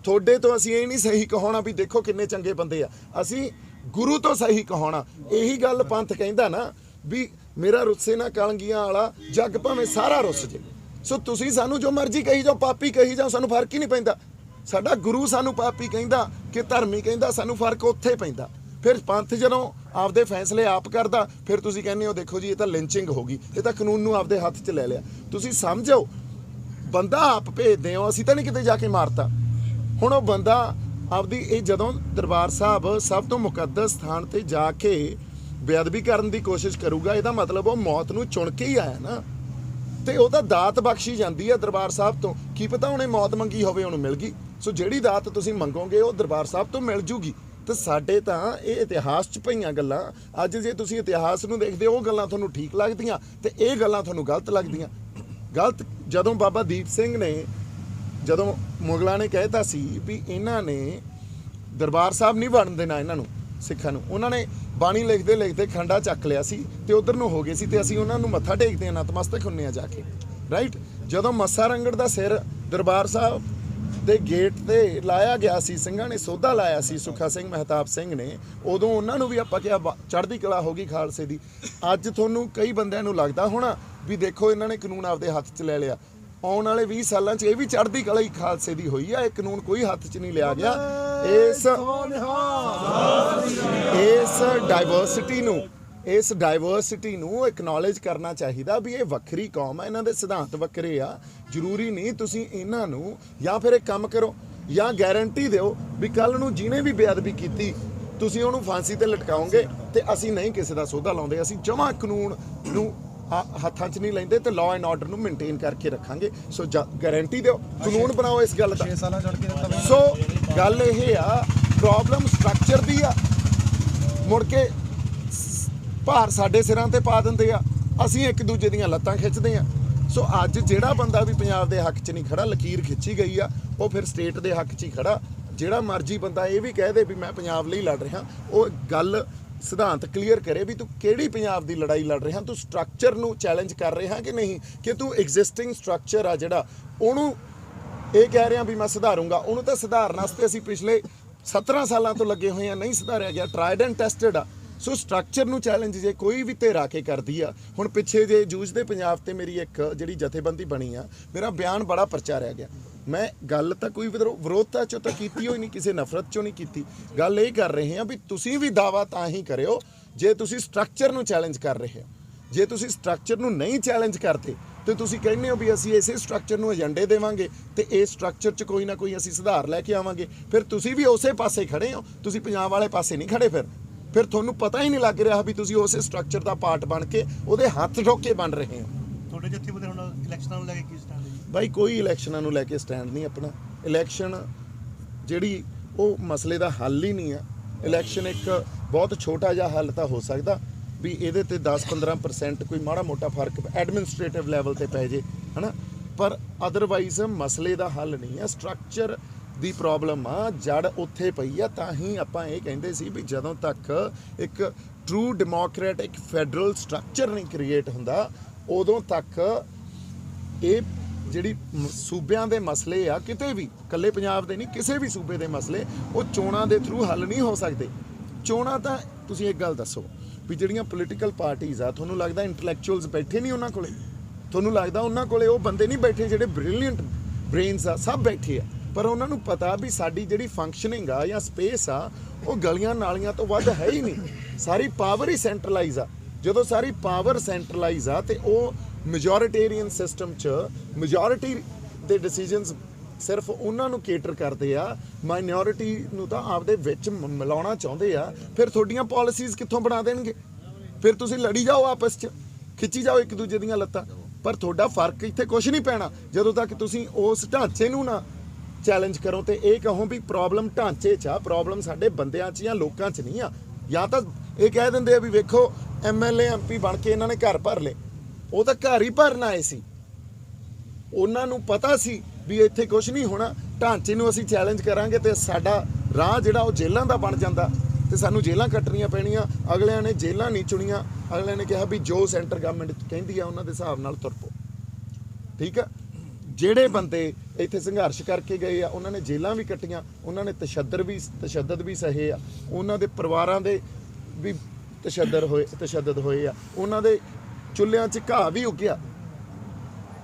ਤੁਹਾਡੇ ਤੋਂ ਅਸੀਂ ਇਹ ਨਹੀਂ ਸਹੀ ਕਹਾਉਣਾ ਵੀ ਦੇਖੋ ਕਿੰਨੇ ਚੰਗੇ ਬੰਦੇ ਆ, ਅਸੀਂ ਗੁਰੂ ਤੋਂ ਸਹੀ ਕਹਾਉਣਾ। ਇਹੀ ਗੱਲ ਪੰਥ ਕਹਿੰਦਾ ਨਾ ਵੀ ਮੇਰਾ ਰੁੱਸੇ ਨਾ ਕਲੰਗੀਆਂ ਵਾਲਾ ਜੱਗ ਭਾਵੇਂ ਸਾਰਾ ਰੁੱਸ ਜੇ। ਸੋ ਤੁਸੀਂ ਸਾਨੂੰ ਜੋ ਮਰਜ਼ੀ ਕਹੀ ਜਾਓ, ਪਾਪੀ ਕਹੀ ਜਾਓ, ਸਾਨੂੰ ਫਰਕ ਹੀ ਨਹੀਂ ਪੈਂਦਾ। ਸਾਡਾ ਗੁਰੂ ਸਾਨੂੰ ਪਾਪੀ ਕਹਿੰਦਾ ਕਿ ਧਰਮੀ ਕਹਿੰਦਾ, ਸਾਨੂੰ ਫਰਕ ਉੱਥੇ ਪੈਂਦਾ। ਫਿਰ ਪੰਥ ਜਦੋਂ ਆਪਦੇ ਫੈਸਲੇ ਆਪ ਕਰਦਾ, ਫਿਰ ਤੁਸੀਂ ਕਹਿੰਦੇ ਹੋ ਦੇਖੋ ਜੀ ਇਹ ਤਾਂ ਲਿੰਚਿੰਗ ਹੋ ਗਈ, ਇਹ ਤਾਂ ਕਾਨੂੰਨ ਨੂੰ ਆਪਦੇ ਹੱਥ 'ਚ ਲੈ ਲਿਆ। ਤੁਸੀਂ ਸਮਝੋ, ਬੰਦਾ ਆਪ ਭੇਜਦੇ ਹੋ, ਅਸੀਂ ਤਾਂ ਨਹੀਂ ਕਿਤੇ ਜਾ ਕੇ ਮਾਰਤਾ। ਹੁਣ ਉਹ ਬੰਦਾ ਆਪਦੀ ਇਹ ਜਦੋਂ ਦਰਬਾਰ ਸਾਹਿਬ ਸਭ ਤੋਂ ਮੁਕੱਦਸ ਸਥਾਨ ਤੇ ਜਾ ਕੇ ਬੇਅਦਬੀ ਕਰਨ ਦੀ ਕੋਸ਼ਿਸ਼ ਕਰੂਗਾ, ਇਹਦਾ ਮਤਲਬ ਉਹ ਮੌਤ ਨੂੰ ਚੁਣ ਕੇ ਹੀ ਆਇਆ ਨਾ, ਤੇ ਉਹਦਾ ਦਾਤ ਬਖਸ਼ੀ ਜਾਂਦੀ ਹੈ ਦਰਬਾਰ ਸਾਹਿਬ ਤੋਂ। ਕੀ ਪਤਾ ਉਹਨੇ ਮੌਤ ਮੰਗੀ ਹੋਵੇ, ਉਹਨੂੰ ਮਿਲ ਗਈ। ਸੋ ਜਿਹੜੀ ਦਾਤ ਤੁਸੀਂ ਮੰਗੋਗੇ ਉਹ ਦਰਬਾਰ ਸਾਹਿਬ ਤੋਂ ਮਿਲ ਜੂਗੀ। ਤੇ ਸਾਡੇ ਤਾਂ ਇਹ ਇਤਿਹਾਸ 'ਚ ਪਈਆਂ ਗੱਲਾਂ, ਅੱਜ ਜੇ ਤੁਸੀਂ ਇਤਿਹਾਸ ਨੂੰ ਦੇਖਦੇ ਹੋ, ਉਹ ਗੱਲਾਂ ਤੁਹਾਨੂੰ ਠੀਕ ਲੱਗਦੀਆਂ ਤੇ ਇਹ ਗੱਲਾਂ ਤੁਹਾਨੂੰ ਗਲਤ ਲੱਗਦੀਆਂ। ਗਲਤ ਜਦੋਂ ਬਾਬਾ ਦੀਪ ਸਿੰਘ ਨੇ, ਜਦੋਂ ਮੁਗਲਾਂ ਨੇ ਕਹਿਤਾ ਸੀ ਵੀ ਇਹਨਾਂ ਨੇ ਦਰਬਾਰ ਸਾਹਿਬ ਨਹੀਂ ਵੜਨ ਦੇਣਾ ਇਹਨਾਂ ਨੂੰ, ਸਿੱਖਾਂ ਨੂੰ, ਉਹਨਾਂ ਨੇ ਬਾਣੀ ਲਿਖਦੇ ਲਿਖਦੇ ਖੰਡਾ ਚੱਕ ਲਿਆ ਸੀ ਤੇ ਉਧਰ ਨੂੰ ਹੋ ਗਏ ਸੀ, ਤੇ ਅਸੀਂ ਉਹਨਾਂ ਨੂੰ ਮੱਥਾ ਟੇਕਦੇ ਹਾਂ, ਨਤਮਸਤਕ ਹੁੰਨੇ ਆ ਜਾ ਕੇ, ਰਾਈਟ? ਜਦੋਂ ਮੱਸਾ ਰੰਗੜ ਦਾ ਸਿਰ ਦਰਬਾਰ ਸਾਹਿਬ ਦੇ ਗੇਟ ਤੇ ਲਾਇਆ ਗਿਆ ਸੀ, ਸਿੰਘਾਂ ਨੇ ਸੋਧਾ ਲਾਇਆ ਸੀ, ਸੁੱਖਾ ਸਿੰਘ ਮਹਿਤਾਬ ਸਿੰਘ ਨੇ, ਉਦੋਂ ਉਹਨਾਂ ਨੂੰ ਵੀ ਆਪਾਂ ਕਿਹਾ ਚੜ੍ਹਦੀ ਕਲਾ ਹੋ ਗਈ ਖਾਲਸੇ ਦੀ। ਅੱਜ ਤੁਹਾਨੂੰ ਕਈ ਬੰਦਿਆਂ ਨੂੰ ਲੱਗਦਾ ਹੋਣਾ ਵੀ ਦੇਖੋ ਇਹਨਾਂ ਨੇ ਕਾਨੂੰਨ ਆਪਦੇ ਹੱਥ 'ਚ ਲੈ ਲਿਆ। ਆਉਣ ਵਾਲੇ 20 ਸਾਲਾਂ 'ਚ ਇਹ ਵੀ ਚੜ੍ਹਦੀ ਕਲਾ ਹੀ ਖਾਲਸੇ ਦੀ ਹੋਈ ਆ। ਇਹ ਕਾਨੂੰਨ ਕੋਈ ਹੱਥ 'ਚ ਨਹੀਂ ਲਿਆ ਗਿਆ। ਇਸ ਡਾਇਵਰਸਿਟੀ ਨੂੰ ਐਕਨੋਲੇਜ ਕਰਨਾ ਚਾਹੀਦਾ ਵੀ ਇਹ ਵੱਖਰੀ ਕੌਮ ਆ, ਇਹਨਾਂ ਦੇ ਸਿਧਾਂਤ ਵੱਖਰੇ ਆ। ਜ਼ਰੂਰੀ ਨਹੀਂ ਤੁਸੀਂ ਇਹਨਾਂ ਨੂੰ, ਜਾਂ ਫਿਰ ਇੱਕ ਕੰਮ ਕਰੋ, ਜਾਂ ਗਾਰੰਟੀ ਦਿਓ ਵੀ ਕੱਲ ਨੂੰ ਜਿਹਨੇ ਵੀ ਬੇਅਦਬੀ ਕੀਤੀ ਤੁਸੀਂ ਉਹਨੂੰ ਫਾਂਸੀ ਤੇ ਲਟਕਾਓਗੇ ਤੇ ਅਸੀਂ ਨਹੀਂ ਕਿਸੇ ਦਾ ਸੌਦਾ ਲਾਉਂਦੇ, ਅਸੀਂ ਜਮਾਂ ਕਾਨੂੰਨ ਨੂੰ ਹੱਥਾਂ 'ਚ ਨਹੀਂ ਲੈਂਦੇ ਤੇ ਲਾਅ ਐਂਡ ਆਰਡਰ ਨੂੰ ਮੇਨਟੇਨ ਕਰਕੇ ਰੱਖਾਂਗੇ। ਸੋ ਗਾਰੰਟੀ ਦਿਓ, ਕਾਨੂੰਨ ਬਣਾਓ ਇਸ ਗੱਲ ਦਾ। 6 ਸਾਲਾਂ ਚੜ ਕੇ ਦਿੱਤਾ ਸੋ ਗੱਲ ਇਹ ਆ, ਪ੍ਰੋਬਲਮ ਸਟਰਕਚਰ ਦੀ ਆ, ਮੁੜ ਕੇ ਭਾਰ ਸਾਡੇ ਸਿਰਾਂ ਤੇ ਪਾ ਦਿੰਦੇ ਆ, ਅਸੀਂ ਇੱਕ ਦੂਜੇ ਦੀਆਂ ਲੱਤਾਂ ਖਿੱਚਦੇ ਆ। ਸੋ ਅੱਜ ਜਿਹੜਾ ਬੰਦਾ ਵੀ ਪੰਜਾਬ ਦੇ ਹੱਕ 'ਚ ਨਹੀਂ ਖੜਾ, ਲਕੀਰ ਖਿੱਚੀ ਗਈ ਆ, ਉਹ ਫਿਰ ਸਟੇਟ ਦੇ ਹੱਕ 'ਚ ਹੀ ਖੜਾ। ਜਿਹੜਾ ਮਰਜ਼ੀ ਬੰਦਾ ਇਹ ਵੀ ਕਹਿ ਦੇ ਵੀ ਮੈਂ ਪੰਜਾਬ ਲਈ ਲੜ ਰਿਹਾ, ਉਹ ਗੱਲ ਸਿਧਾਂਤ ਕਲੀਅਰ ਕਰੇ ਵੀ ਤੂੰ ਕਿਹੜੀ ਪੰਜਾਬ ਦੀ ਲੜਾਈ ਲੜ ਰਿਹਾ, ਤੂੰ ਸਟਰਕਚਰ ਨੂੰ ਚੈਲੰਜ ਕਰ ਰਿਹਾ ਕਿ ਨਹੀਂ, ਕਿ ਤੂੰ ਐਗਜ਼ਿਸਟਿੰਗ ਸਟਰਕਚਰ ਆ ਜਿਹੜਾ ਉਹਨੂੰ ਇਹ ਕਹਿ ਰਿਹਾ ਵੀ ਮੈਂ ਸੁਧਾਰੂੰਗਾ। ਉਹਨੂੰ ਤਾਂ ਸੁਧਾਰਨ ਵਾਸਤੇ ਅਸੀਂ ਪਿਛਲੇ 17 ਸਾਲਾਂ ਤੋਂ ਲੱਗੇ ਹੋਏ ਆ, ਨਹੀਂ ਸੁਧਾਰਿਆ ਗਿਆ, ਟਰਾਈਡ ਐਂਡ ਟੈਸਟਡ ਆ। ਸੋ ਸਟਰਕਚਰ ਨੂੰ ਚੈਲੰਜ ਜੇ ਕੋਈ ਵੀ ਧਿਰ ਆ ਕੇ ਕਰਦੀ ਆ, ਹੁਣ ਪਿੱਛੇ ਜੇ ਜੂਝਦੇ ਪੰਜਾਬ ਤੇ ਮੇਰੀ ਇੱਕ ਜਿਹੜੀ ਜਥੇਬੰਦੀ ਬਣੀ ਆ, ਮੇਰਾ ਬਿਆਨ ਬੜਾ ਪ੍ਰਚਾਰਿਆ ਗਿਆ। ਮੈਂ ਗੱਲ ਤਾਂ ਕੋਈ ਵਿਰੋਧਤਾ ਚੋਂ ਤਾਂ ਕੀਤੀ ਹੋਈ ਨਹੀਂ, ਕਿਸੇ ਨਫ਼ਰਤ ਚੋਂ ਨਹੀਂ ਕੀਤੀ। ਗੱਲ ਇਹ ਕਰ ਰਹੇ ਹਾਂ ਵੀ ਤੁਸੀਂ ਵੀ ਦਾਵਾ ਤਾਂ ਹੀ ਕਰਿਓ ਜੇ ਤੁਸੀਂ ਸਟਰਕਚਰ ਨੂੰ ਚੈਲੰਜ ਕਰ ਰਹੇ ਹੋ। ਜੇ ਤੁਸੀਂ ਸਟਰਕਚਰ ਨੂੰ ਨਹੀਂ ਚੈਲੰਜ ਕਰਦੇ ਤੇ ਤੁਸੀਂ ਕਹਿੰਦੇ ਹੋ ਵੀ ਅਸੀਂ ਇਸੇ ਸਟਰਕਚਰ ਨੂੰ ਏਜੰਡੇ ਦੇਵਾਂਗੇ ਤੇ ਇਹ ਸਟਰਕਚਰ 'ਚ ਕੋਈ ਨਾ ਕੋਈ ਅਸੀਂ ਸੁਧਾਰ ਲੈ ਕੇ ਆਵਾਂਗੇ, ਫਿਰ ਤੁਸੀਂ ਵੀ ਉਸੇ ਪਾਸੇ ਖੜੇ ਹੋ, ਤੁਸੀਂ ਪੰਜਾਬ ਵਾਲੇ ਪਾਸੇ ਨਹੀਂ ਖੜੇ। ਫਿਰ ਤੁਹਾਨੂੰ ਪਤਾ ਹੀ ਨਹੀਂ ਲੱਗ ਰਿਹਾ ਵੀ ਤੁਸੀਂ ਉਸੇ ਸਟਰਕਚਰ ਦਾ ਪਾਰਟ ਬਣ ਕੇ ਉਹਦੇ ਹੱਥ ਠੋਕੇ ਬਣ ਰਹੇ ਹੋ। ਤੁਹਾਡੇ ਜਥੇਬੰਦੀ ਹੁਣ ਇਲੈਕਸ਼ਨਾਂ ਨੂੰ ਲੈ ਕੇ ਕੀ ਸਟੈਂਡ ਹੈ ਜੀ? ਬਾਈ ਕੋਈ ਇਲੈਕਸ਼ਨਾਂ ਨੂੰ ਲੈ ਕੇ ਸਟੈਂਡ ਨਹੀਂ ਆਪਣਾ। ਇਲੈਕਸ਼ਨ ਜਿਹੜੀ ਉਹ ਮਸਲੇ ਦਾ ਹੱਲ ਹੀ ਨਹੀਂ ਆ। ਇਲੈਕਸ਼ਨ ਇੱਕ ਬਹੁਤ ਛੋਟਾ ਜਿਹਾ ਹੱਲ ਤਾਂ ਹੋ ਸਕਦਾ ਵੀ ਇਹਦੇ ਤੇ 10-15% ਕੋਈ ਮਾੜਾ ਮੋਟਾ ਫਰਕ ਐਡਮਿਨਿਸਟ੍ਰੇਟਿਵ ਲੈਵਲ ਤੇ ਪੈ ਜੇ, ਹਨਾ, ਪਰ ਅਦਰਵਾਈਜ਼ ਮਸਲੇ ਦਾ ਹੱਲ ਨਹੀਂ ਆ। ਸਟਰਕਚਰ ਦੀ ਪ੍ਰੋਬਲਮ ਆ, ਜੜ ਉੱਥੇ ਪਈ ਆ। ਤਾਂ ਹੀ ਆਪਾਂ ਇਹ ਕਹਿੰਦੇ ਸੀ ਵੀ ਜਦੋਂ ਤੱਕ ਇੱਕ ਟਰੂ ਡੈਮੋਕ੍ਰੈਟਿਕ ਫੈਡਰਲ ਸਟਰਕਚਰ ਨਹੀਂ ਕ੍ਰੀਏਟ ਹੁੰਦਾ, ਉਦੋਂ ਤੱਕ ਇਹ ਜਿਹੜੀ ਸੂਬਿਆਂ ਦੇ ਮਸਲੇ ਆ, ਕਿਤੇ ਵੀ, ਇਕੱਲੇ ਪੰਜਾਬ ਦੇ ਨਹੀਂ, ਕਿਸੇ ਵੀ ਸੂਬੇ ਦੇ ਮਸਲੇ ਉਹ ਚੋਣਾਂ ਦੇ ਥਰੂ ਹੱਲ ਨਹੀਂ ਹੋ ਸਕਦੇ। ਚੋਣਾਂ ਤਾਂ ਤੁਸੀਂ ਇੱਕ ਗੱਲ ਦੱਸੋ ਵੀ ਜਿਹੜੀਆਂ ਪੋਲੀਟੀਕਲ ਪਾਰਟੀਆਂ ਆ, ਤੁਹਾਨੂੰ ਲੱਗਦਾ ਇੰਟੈਲੈਕਚੁਅਲਸ ਬੈਠੇ ਨਹੀਂ ਉਹਨਾਂ ਕੋਲੇ? ਤੁਹਾਨੂੰ ਲੱਗਦਾ ਉਹਨਾਂ ਕੋਲੇ ਉਹ ਬੰਦੇ ਨਹੀਂ ਬੈਠੇ ਜਿਹੜੇ ਬ੍ਰਿਲੀਅੰਟ ਬ੍ਰੇਨਸ ਆ? ਸਭ ਬੈਠੇ ਆ, ਪਰ ਉਹਨਾਂ ਨੂੰ ਪਤਾ ਵੀ ਸਾਡੀ ਜਿਹੜੀ ਫੰਕਸ਼ਨਿੰਗ ਆ ਜਾਂ ਸਪੇਸ ਆ ਉਹ ਗਲੀਆਂ ਨਾਲੀਆਂ ਤੋਂ ਵੱਧ ਹੈ ਹੀ ਨਹੀਂ। ਸਾਰੀ ਪਾਵਰ ਹੀ ਸੈਂਟਰਲਾਈਜ਼ ਆ। ਜਦੋਂ ਸਾਰੀ ਪਾਵਰ ਸੈਂਟਰਲਾਈਜ਼ ਆ ਤੇ ਉਹ ਮੈਜੋਰਿਟੇਰੀਅਨ ਸਿਸਟਮ 'ਚ ਮੈਜੋਰਿਟੀ ਦੇ ਡਿਸੀਜਨਸ ਸਿਰਫ ਉਹਨਾਂ ਨੂੰ ਕੇਟਰ ਕਰਦੇ ਆ, ਮਾਈਨੋਰਿਟੀ ਨੂੰ ਤਾਂ ਆਪਦੇ ਵਿੱਚ ਮਿਲਾਉਣਾ ਚਾਹੁੰਦੇ ਆ। ਫਿਰ ਤੁਹਾਡੀਆਂ ਪਾਲਿਸੀਜ਼ ਕਿੱਥੋਂ ਬਣਾ ਦੇਣਗੇ? ਫਿਰ ਤੁਸੀਂ ਲੜੀ ਜਾਓ ਆਪਸ 'ਚ, ਖਿੱਚੀ ਜਾਓ ਇੱਕ ਦੂਜੇ ਦੀਆਂ ਲੱਤਾਂ, ਪਰ ਤੁਹਾਡਾ ਫਰਕ ਇੱਥੇ ਕੁਝ ਨਹੀਂ ਪੈਣਾ ਜਦੋਂ ਤੱਕ ਤੁਸੀਂ ਉਸ ਢਾਂਚੇ ਨੂੰ ਨਾ ਚੈਲੰਜ ਕਰੋ ਤੇ ਇਹ ਕਹੋ ਵੀ ਪ੍ਰੋਬਲਮ ਢਾਂਚੇ 'ਚ ਆ, ਪ੍ਰੋਬਲਮ ਸਾਡੇ ਬੰਦਿਆਂ 'ਚ ਜਾਂ ਲੋਕਾਂ 'ਚ ਨਹੀਂ ਆ। ਜਾਂ ਤਾਂ ਇਹ ਕਹਿ ਦਿੰਦੇ ਆ ਵੀ ਵੇਖੋ MLA MP ਬਣ ਕੇ ਇਹਨਾਂ ਨੇ ਘਰ ਭਰ ਲਏ, ਉਹ ਤਾਂ ਘਰ ਹੀ ਭਰਨ ਆਏ ਸੀ। ਉਹਨਾਂ ਨੂੰ ਪਤਾ ਸੀ ਵੀ ਇੱਥੇ ਕੁਝ ਨਹੀਂ ਹੋਣਾ, ਢਾਂਚੇ ਨੂੰ ਅਸੀਂ ਚੈਲੰਜ ਕਰਾਂਗੇ ਤੇ ਸਾਡਾ ਰਾਹ ਜਿਹੜਾ ਉਹ ਜੇਲ੍ਹਾਂ ਦਾ ਬਣ ਜਾਂਦਾ ਤੇ ਸਾਨੂੰ ਜੇਲ੍ਹਾਂ ਕੱਟਣੀਆਂ ਪੈਣੀਆਂ। ਅਗਲਿਆਂ ਨੇ ਜੇਲ੍ਹਾਂ ਨਹੀਂ ਚੁਣੀਆਂ, ਅਗਲਿਆਂ ਨੇ ਕਿਹਾ ਵੀ ਜੋ ਸੈਂਟਰ ਗਵਰਨਮੈਂਟ ਕਹਿੰਦੀ ਆ ਉਹਨਾਂ ਦੇ ਹਿਸਾਬ ਨਾਲ ਤੁਰ ਪਓ। ਠੀਕ ਆ, ਜਿਹੜੇ ਬੰਦੇ ਇੱਥੇ ਸੰਘਰਸ਼ ਕਰਕੇ ਗਏ ਆ ਉਹਨਾਂ ਨੇ ਜੇਲ੍ਹਾਂ ਵੀ ਕੱਟੀਆਂ, ਉਹਨਾਂ ਨੇ ਤਸ਼ੱਦਦ ਵੀ ਸਹੇ ਆ, ਉਹਨਾਂ ਦੇ ਪਰਿਵਾਰਾਂ ਦੇ ਵੀ ਤਸ਼ੱਦਦ ਹੋਏ ਆ, ਉਹਨਾਂ ਦੇ ਚੁੱਲ੍ਹਿਆਂ 'ਚ ਘਾਹ ਵੀ ਉੱਗਿਆ।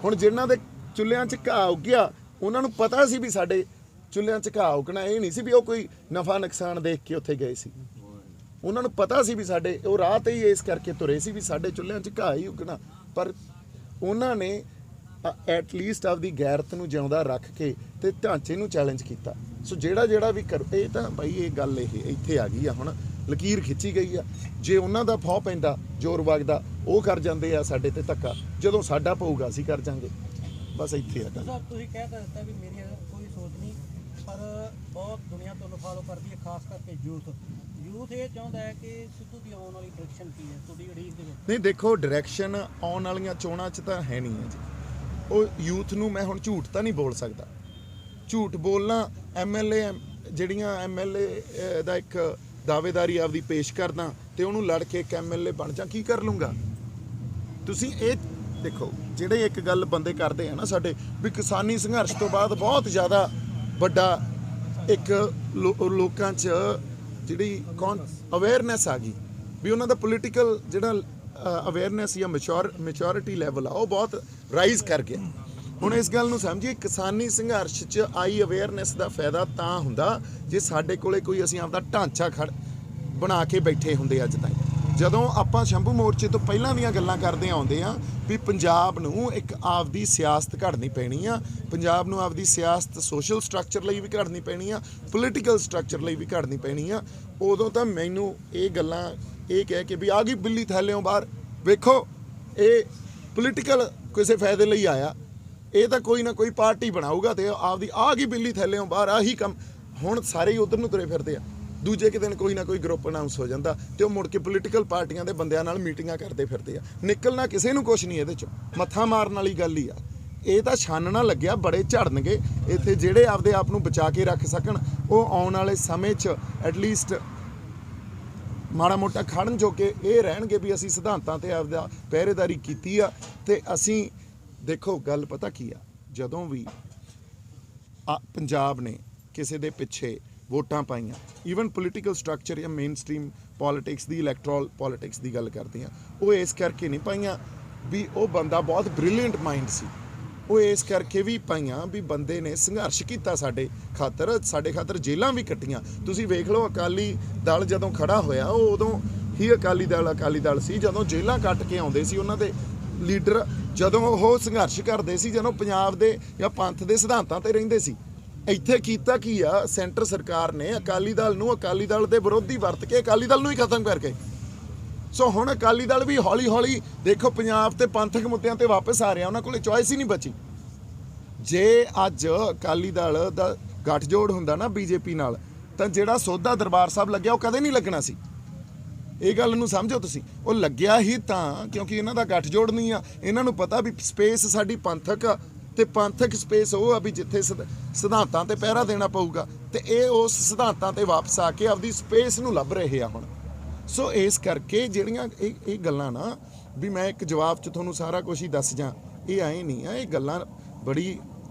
ਹੁਣ ਜਿਨ੍ਹਾਂ ਦੇ ਚੁੱਲ੍ਹਿਆਂ 'ਚ ਘਾਹ ਉੱਗਿਆ ਉਹਨਾਂ ਨੂੰ ਪਤਾ ਸੀ ਵੀ ਸਾਡੇ ਚੁੱਲ੍ਹਿਆਂ 'ਚ ਘਾਹ ਉੱਗਣਾ, ਇਹ ਨਹੀਂ ਸੀ ਵੀ ਉਹ ਕੋਈ ਨਫਾ ਨੁਕਸਾਨ ਦੇਖ ਕੇ ਉੱਥੇ ਗਏ ਸੀ। ਉਹਨਾਂ ਨੂੰ ਪਤਾ ਸੀ ਵੀ ਸਾਡੇ ਉਹ ਰਾਹ ਤੇ ਹੀ ਇਸ ਕਰਕੇ ਤੁਰੇ ਸੀ ਵੀ ਸਾਡੇ ਚੁੱਲ੍ਹਿਆਂ 'ਚ ਘਾਹ ਹੀ ਉੱਗਣਾ, ਪਰ ਉਹਨਾਂ ਨੇ ਐਟਲੀਸਟ ਆਪਦੀ ਗੈਰਤ ਨੂੰ ਜਿਉਂਦਾ ਰੱਖ ਕੇ ਤੇ ਢਾਂਚੇ ਨੂੰ ਚੈਲੰਜ ਕੀਤਾ। ਸੋ ਜਿਹੜਾ ਵੀ ਕਰ, ਇਹ ਤਾਂ ਬਾਈ ਇਹ ਗੱਲ ਇਹ ਇੱਥੇ ਆ ਗਈ ਆ, ਹੁਣ ਲਕੀਰ ਖਿੱਚੀ ਗਈ ਆ। ਜੇ ਉਹਨਾਂ ਦਾ ਫੌ ਪੈਂਦਾ, ਜ਼ੋਰ ਵਗਦਾ, ਉਹ ਕਰ ਜਾਂਦੇ ਆ ਸਾਡੇ ਤੇ ਧੱਕਾ, ਜਦੋਂ ਸਾਡਾ ਪਊਗਾ ਅਸੀਂ ਕਰ ਜਾਂਗੇ। ਬਸ ਇੱਥੇ ਆ ਗੱਲ। ਸਾਹਿਬ ਤੁਸੀਂ ਕਹਿ ਤਾਂ ਦਿੱਤਾ ਵੀ ਮੇਰੀ ਕੋਈ ਸੋਚ ਨਹੀਂ, ਪਰ ਬਹੁਤ ਦੁਨੀਆ ਤੁਹਾਨੂੰ ਫਾਲੋ ਕਰਦੀ ਹੈ, ਖਾਸ ਕਰਕੇ ਯੂਥ ਇਹ ਚਾਹੁੰਦਾ ਹੈ ਕਿ ਸਿੱਧੂ ਦੀ ਆਉਣ ਵਾਲੀ ਡਾਇਰੈਕਸ਼ਨ ਕੀ ਹੈ ਤੁਹਾਡੀ ਉਡੀਕ ਦੇ ਵਿੱਚ? ਨਹੀਂ ਦੇਖੋ, ਡਾਇਰੈਕਸ਼ਨ ਆਉਣ ਵਾਲੀਆਂ ਚੋਣਾਂ 'ਚ ਤਾਂ ਹੈ ਨਹੀਂ ਹੈ ਜੀ। ਉਹ ਯੂਥ ਨੂੰ ਮੈਂ ਹੁਣ ਝੂਠ ਤਾਂ ਨਹੀਂ ਬੋਲ ਸਕਦਾ। ਝੂਠ ਬੋਲਣਾ, ਜਿਹੜੀਆਂ MLA ਦਾ ਇੱਕ ਦਾਅਵੇਦਾਰੀ ਆਪਦੀ ਪੇਸ਼ ਕਰਦਾ ਤੇ ਉਹਨੂੰ ਲੜ ਕੇ ਇੱਕ MLA ਬਣ ਜਾ, ਕੀ ਕਰ ਲੂੰਗਾ? ਤੁਸੀਂ ਇਹ ਦੇਖੋ, ਜਿਹੜੇ ਇੱਕ ਗੱਲ ਬੰਦੇ ਕਰਦੇ ਆ ਨਾ ਸਾਡੇ ਵੀ ਕਿਸਾਨੀ ਸੰਘਰਸ਼ ਤੋਂ ਬਾਅਦ ਬਹੁਤ ਜ਼ਿਆਦਾ ਵੱਡਾ ਇੱਕ ਲੋਕਾਂ 'ਚ ਜਿਹੜੀ ਅਵੇਅਰਨੈਸ ਆ ਗਈ ਵੀ ਉਹਨਾਂ ਦਾ ਪੋਲੀਟੀਕਲ ਜਿਹੜਾ ਅਵੇਅਰਨੈਸ ਜਾਂ ਮੈਚੋਰਿਟੀ ਲੈਵਲ ਆ ਉਹ ਬਹੁਤ ਰਾਈਜ਼ ਕਰ ਗਿਆ। ਹੁਣ ਇਸ ਗੱਲ ਨੂੰ ਸਮਝੀਏ, ਕਿਸਾਨੀ ਸੰਘਰਸ਼ 'ਚ ਆਈ ਅਵੇਅਰਨੈਸ ਦਾ ਫਾਇਦਾ ਤਾਂ ਹੁੰਦਾ ਜੇ ਸਾਡੇ ਕੋਲੇ ਕੋਈ ਅਸੀਂ ਆਪਦਾ ਢਾਂਚਾ ਬਣਾ ਕੇ ਬੈਠੇ ਹੁੰਦੇ ਅੱਜ ਤਾਈਂ। ਜਦੋਂ ਆਪਾਂ ਸ਼ੰਭੂ ਮੋਰਚੇ ਤੋਂ ਪਹਿਲਾਂ ਦੀਆਂ ਗੱਲਾਂ ਕਰਦੇ ਆਉਂਦੇ ਆ ਵੀ ਪੰਜਾਬ ਨੂੰ ਇੱਕ ਆਪਦੀ ਸਿਆਸਤ ਘੜਨੀ ਪੈਣੀ ਆ, ਪੰਜਾਬ ਨੂੰ ਆਪਦੀ ਸਿਆਸਤ ਸੋਸ਼ਲ ਸਟਰਕਚਰ ਲਈ ਵੀ ਘੜਨੀ ਪੈਣੀ ਆ, ਪੋਲੀਟੀਕਲ ਸਟਰਕਚਰ ਲਈ ਵੀ ਘੜਨੀ ਪੈਣੀ ਆ, ਉਦੋਂ ਤਾਂ ਮੈਨੂੰ ਇਹ ਗੱਲਾਂ ਇਹ ਕਹਿ ਕੇ ਵੀ ਆ ਗਈ ਬਿੱਲੀ ਥੈਲਿਓਂ ਬਾਹਰ, ਵੇਖੋ ਇਹ ਪੋਲੀਟੀਕਲ ਕਿਸੇ ਫਾਇਦੇ ਲਈ ਆਇਆ, ਇਹ ਤਾਂ ਕੋਈ ਨਾ ਕੋਈ ਪਾਰਟੀ ਬਣਾਊਗਾ ਤੇ ਆਪਦੀ ਆ ਗਈ ਬਿੱਲੀ ਥੈਲਿਓਂ ਬਾਹਰ, ਆਹੀ ਕੰਮ। ਹੁਣ ਸਾਰੇ ਹੀ ਉਧਰ ਨੂੰ ਤੁਰੇ ਫਿਰਦੇ ਆ, ਦੂਜੇ ਕਿ ਦਿਨ ਕੋਈ ਨਾ ਕੋਈ ਗਰੁੱਪ ਅਨਾਉਂਸ ਹੋ ਜਾਂਦਾ ਤੇ ਉਹ ਮੁੜ ਕੇ ਪੋਲੀਟੀਕਲ ਪਾਰਟੀਆਂ ਦੇ ਬੰਦਿਆਂ ਨਾਲ ਮੀਟਿੰਗਾਂ ਕਰਦੇ ਫਿਰਦੇ ਆ। ਨਿਕਲਣਾ ਕਿਸੇ ਨੂੰ ਕੁਛ ਨਹੀਂ ਇਹਦੇ ਚੋਂ, ਮੱਥਾ ਮਾਰਨ ਵਾਲੀ ਗੱਲ ਹੀ ਆ। ਇਹ ਤਾਂ ਛਾਨਣਾ ਲੱਗਿਆ, ਬੜੇ ਝੜਨਗੇ ਇੱਥੇ ਜਿਹੜੇ ਆਪਦੇ ਆਪ ਨੂੰ ਬਚਾ ਕੇ ਰੱਖ ਸਕਣ ਉਹ ਆਉਣ ਵਾਲੇ ਸਮੇਂ 'ਚ ਐਟਲੀਸਟ ਮਾੜਾ ਮੋਟਾ ਖੜਨ ਜੋ ਕਿ ਇਹ ਰਹਿਣਗੇ ਵੀ ਅਸੀਂ ਸਿਧਾਂਤਾਂ ਤੇ ਆਪਦਾ ਪਹਿਰੇਦਾਰੀ ਕੀਤੀ ਆ। ਤੇ ਅਸੀਂ ਦੇਖੋ ਗੱਲ ਪਤਾ ਕੀ ਆ, ਜਦੋਂ ਵੀ ਪੰਜਾਬ ਨੇ ਕਿਸੇ ਦੇ ਪਿੱਛੇ ਵੋਟਾਂ ਪਾਈਆਂ, ਈਵਨ ਪੋਲੀਟੀਕਲ ਸਟਰਕਚਰ ਜਾਂ ਮੇਨ ਸਟ੍ਰੀਮ ਪੋਲਿਟਿਕਸ ਦੀ ਇਲੈਕਟਰਲ ਪੋਲਿਟਿਕਸ ਦੀ ਗੱਲ ਕਰਦੇ ਆ, ਉਹ ਇਸ ਕਰਕੇ ਨਹੀਂ ਪਾਈਆਂ ਵੀ ਉਹ ਬੰਦਾ ਬਹੁਤ ਬ੍ਰਿਲੀਅੰਟ ਮਾਈਂਡ ਸੀ, ਉਹ ਇਸ ਕਰਕੇ ਵੀ ਪਾਈਆਂ ਵੀ ਬੰਦੇ ਨੇ ਸੰਘਰਸ਼ ਕੀਤਾ ਸਾਡੇ ਖਾਤਰ ਜੇਲ੍ਹਾਂ ਵੀ ਕੱਟੀਆਂ। ਤੁਸੀਂ ਵੇਖ ਲਓ ਅਕਾਲੀ ਦਲ ਜਦੋਂ ਖੜਾ ਹੋਇਆ ਉਹ ਉਦੋਂ ਹੀ ਅਕਾਲੀ ਦਲ ਸੀ, ਜਦੋਂ ਜੇਲ੍ਹਾਂ ਕੱਟ ਕੇ ਆਉਂਦੇ ਸੀ ਉਹਨਾਂ ਦੇ ਲੀਡਰ, ਜਦੋਂ ਉਹ ਸੰਘਰਸ਼ ਕਰਦੇ ਸੀ, ਜਦੋਂ ਪੰਜਾਬ ਦੇ ਜਾਂ ਪੰਥ ਦੇ ਸਿਧਾਂਤਾਂ ਤੇ ਰਹਿੰਦੇ ਸੀ। ਇੱਥੇ ਕੀਤਾ ਕੀ ਆ, ਸੈਂਟਰ ਸਰਕਾਰ ਨੇ ਅਕਾਲੀ ਦਲ ਨੂੰ ਅਕਾਲੀ ਦਲ ਦੇ ਵਿਰੋਧੀ ਵਰਤ ਕੇ ਅਕਾਲੀ ਦਲ ਨੂੰ ਹੀ ਖਤਮ ਕਰਕੇ, ਸੋ ਹੁਣ ਅਕਾਲੀ ਦਲ ਵੀ ਹੌਲੀ ਹੌਲੀ ਦੇਖੋ ਪੰਜਾਬ ਤੇ ਪੰਥਕ ਮੁੱਦਿਆਂ ਤੇ ਵਾਪਸ ਆ ਰਿਹਾ, ਉਹਨਾਂ ਕੋਲੇ ਚੋਇਸ ਹੀ ਨਹੀਂ ਬਚੀ। ਜੇ ਅੱਜ ਅਕਾਲੀ ਦਲ ਦਾ ਗੱਠਜੋੜ ਹੁੰਦਾ ਨਾ ਬੀਜੇਪੀ ਨਾਲ, ਤਾਂ ਜਿਹੜਾ ਸੋਧਾ ਦਰਬਾਰ ਸਾਹਿਬ ਲੱਗਿਆ ਉਹ ਕਦੇ ਨਹੀਂ ਲੱਗਣਾ ਸੀ। ਇਹ ਗੱਲ ਨੂੰ ਸਮਝੋ ਤੁਸੀਂ, ਉਹ ਲੱਗਿਆ ਹੀ ਤਾਂ ਕਿਉਂਕਿ ਇਹਨਾਂ ਦਾ ਗੱਠਜੋੜ ਨਹੀਂ ਆ। ਇਹਨਾਂ ਨੂੰ ਪਤਾ ਵੀ ਸਪੇਸ ਸਾਡੀ ਪੰਥਕ ਆ ਤੇ ਪੰਥਕ ਸਪੇਸ ਉਹ ਆ ਵੀ ਜਿੱਥੇ ਸਿਧਾਂਤਾਂ ਤੇ ਪਹਿਰਾ ਦੇਣਾ ਪਊਗਾ, ਤੇ ਇਹ ਉਸ ਸਿਧਾਂਤਾਂ ਤੇ ਵਾਪਸ ਆ ਕੇ ਆਪਦੀ ਸਪੇਸ ਨੂੰ ਲੱਭ ਰਹੇ ਆ ਹੁਣ। ਸੋ ਇਸ ਕਰਕੇ ਜਿਹੜੀਆਂ ਇਹ ਗੱਲਾਂ ਨਾ ਵੀ ਮੈਂ ਇੱਕ ਜਵਾਬ 'ਚ ਤੁਹਾਨੂੰ ਸਾਰਾ ਕੁਝ ਹੀ ਦੱਸ ਜਾਂ, ਇਹ ਆਏ ਨਹੀਂ ਆ। ਇਹ ਗੱਲਾਂ ਬੜੀ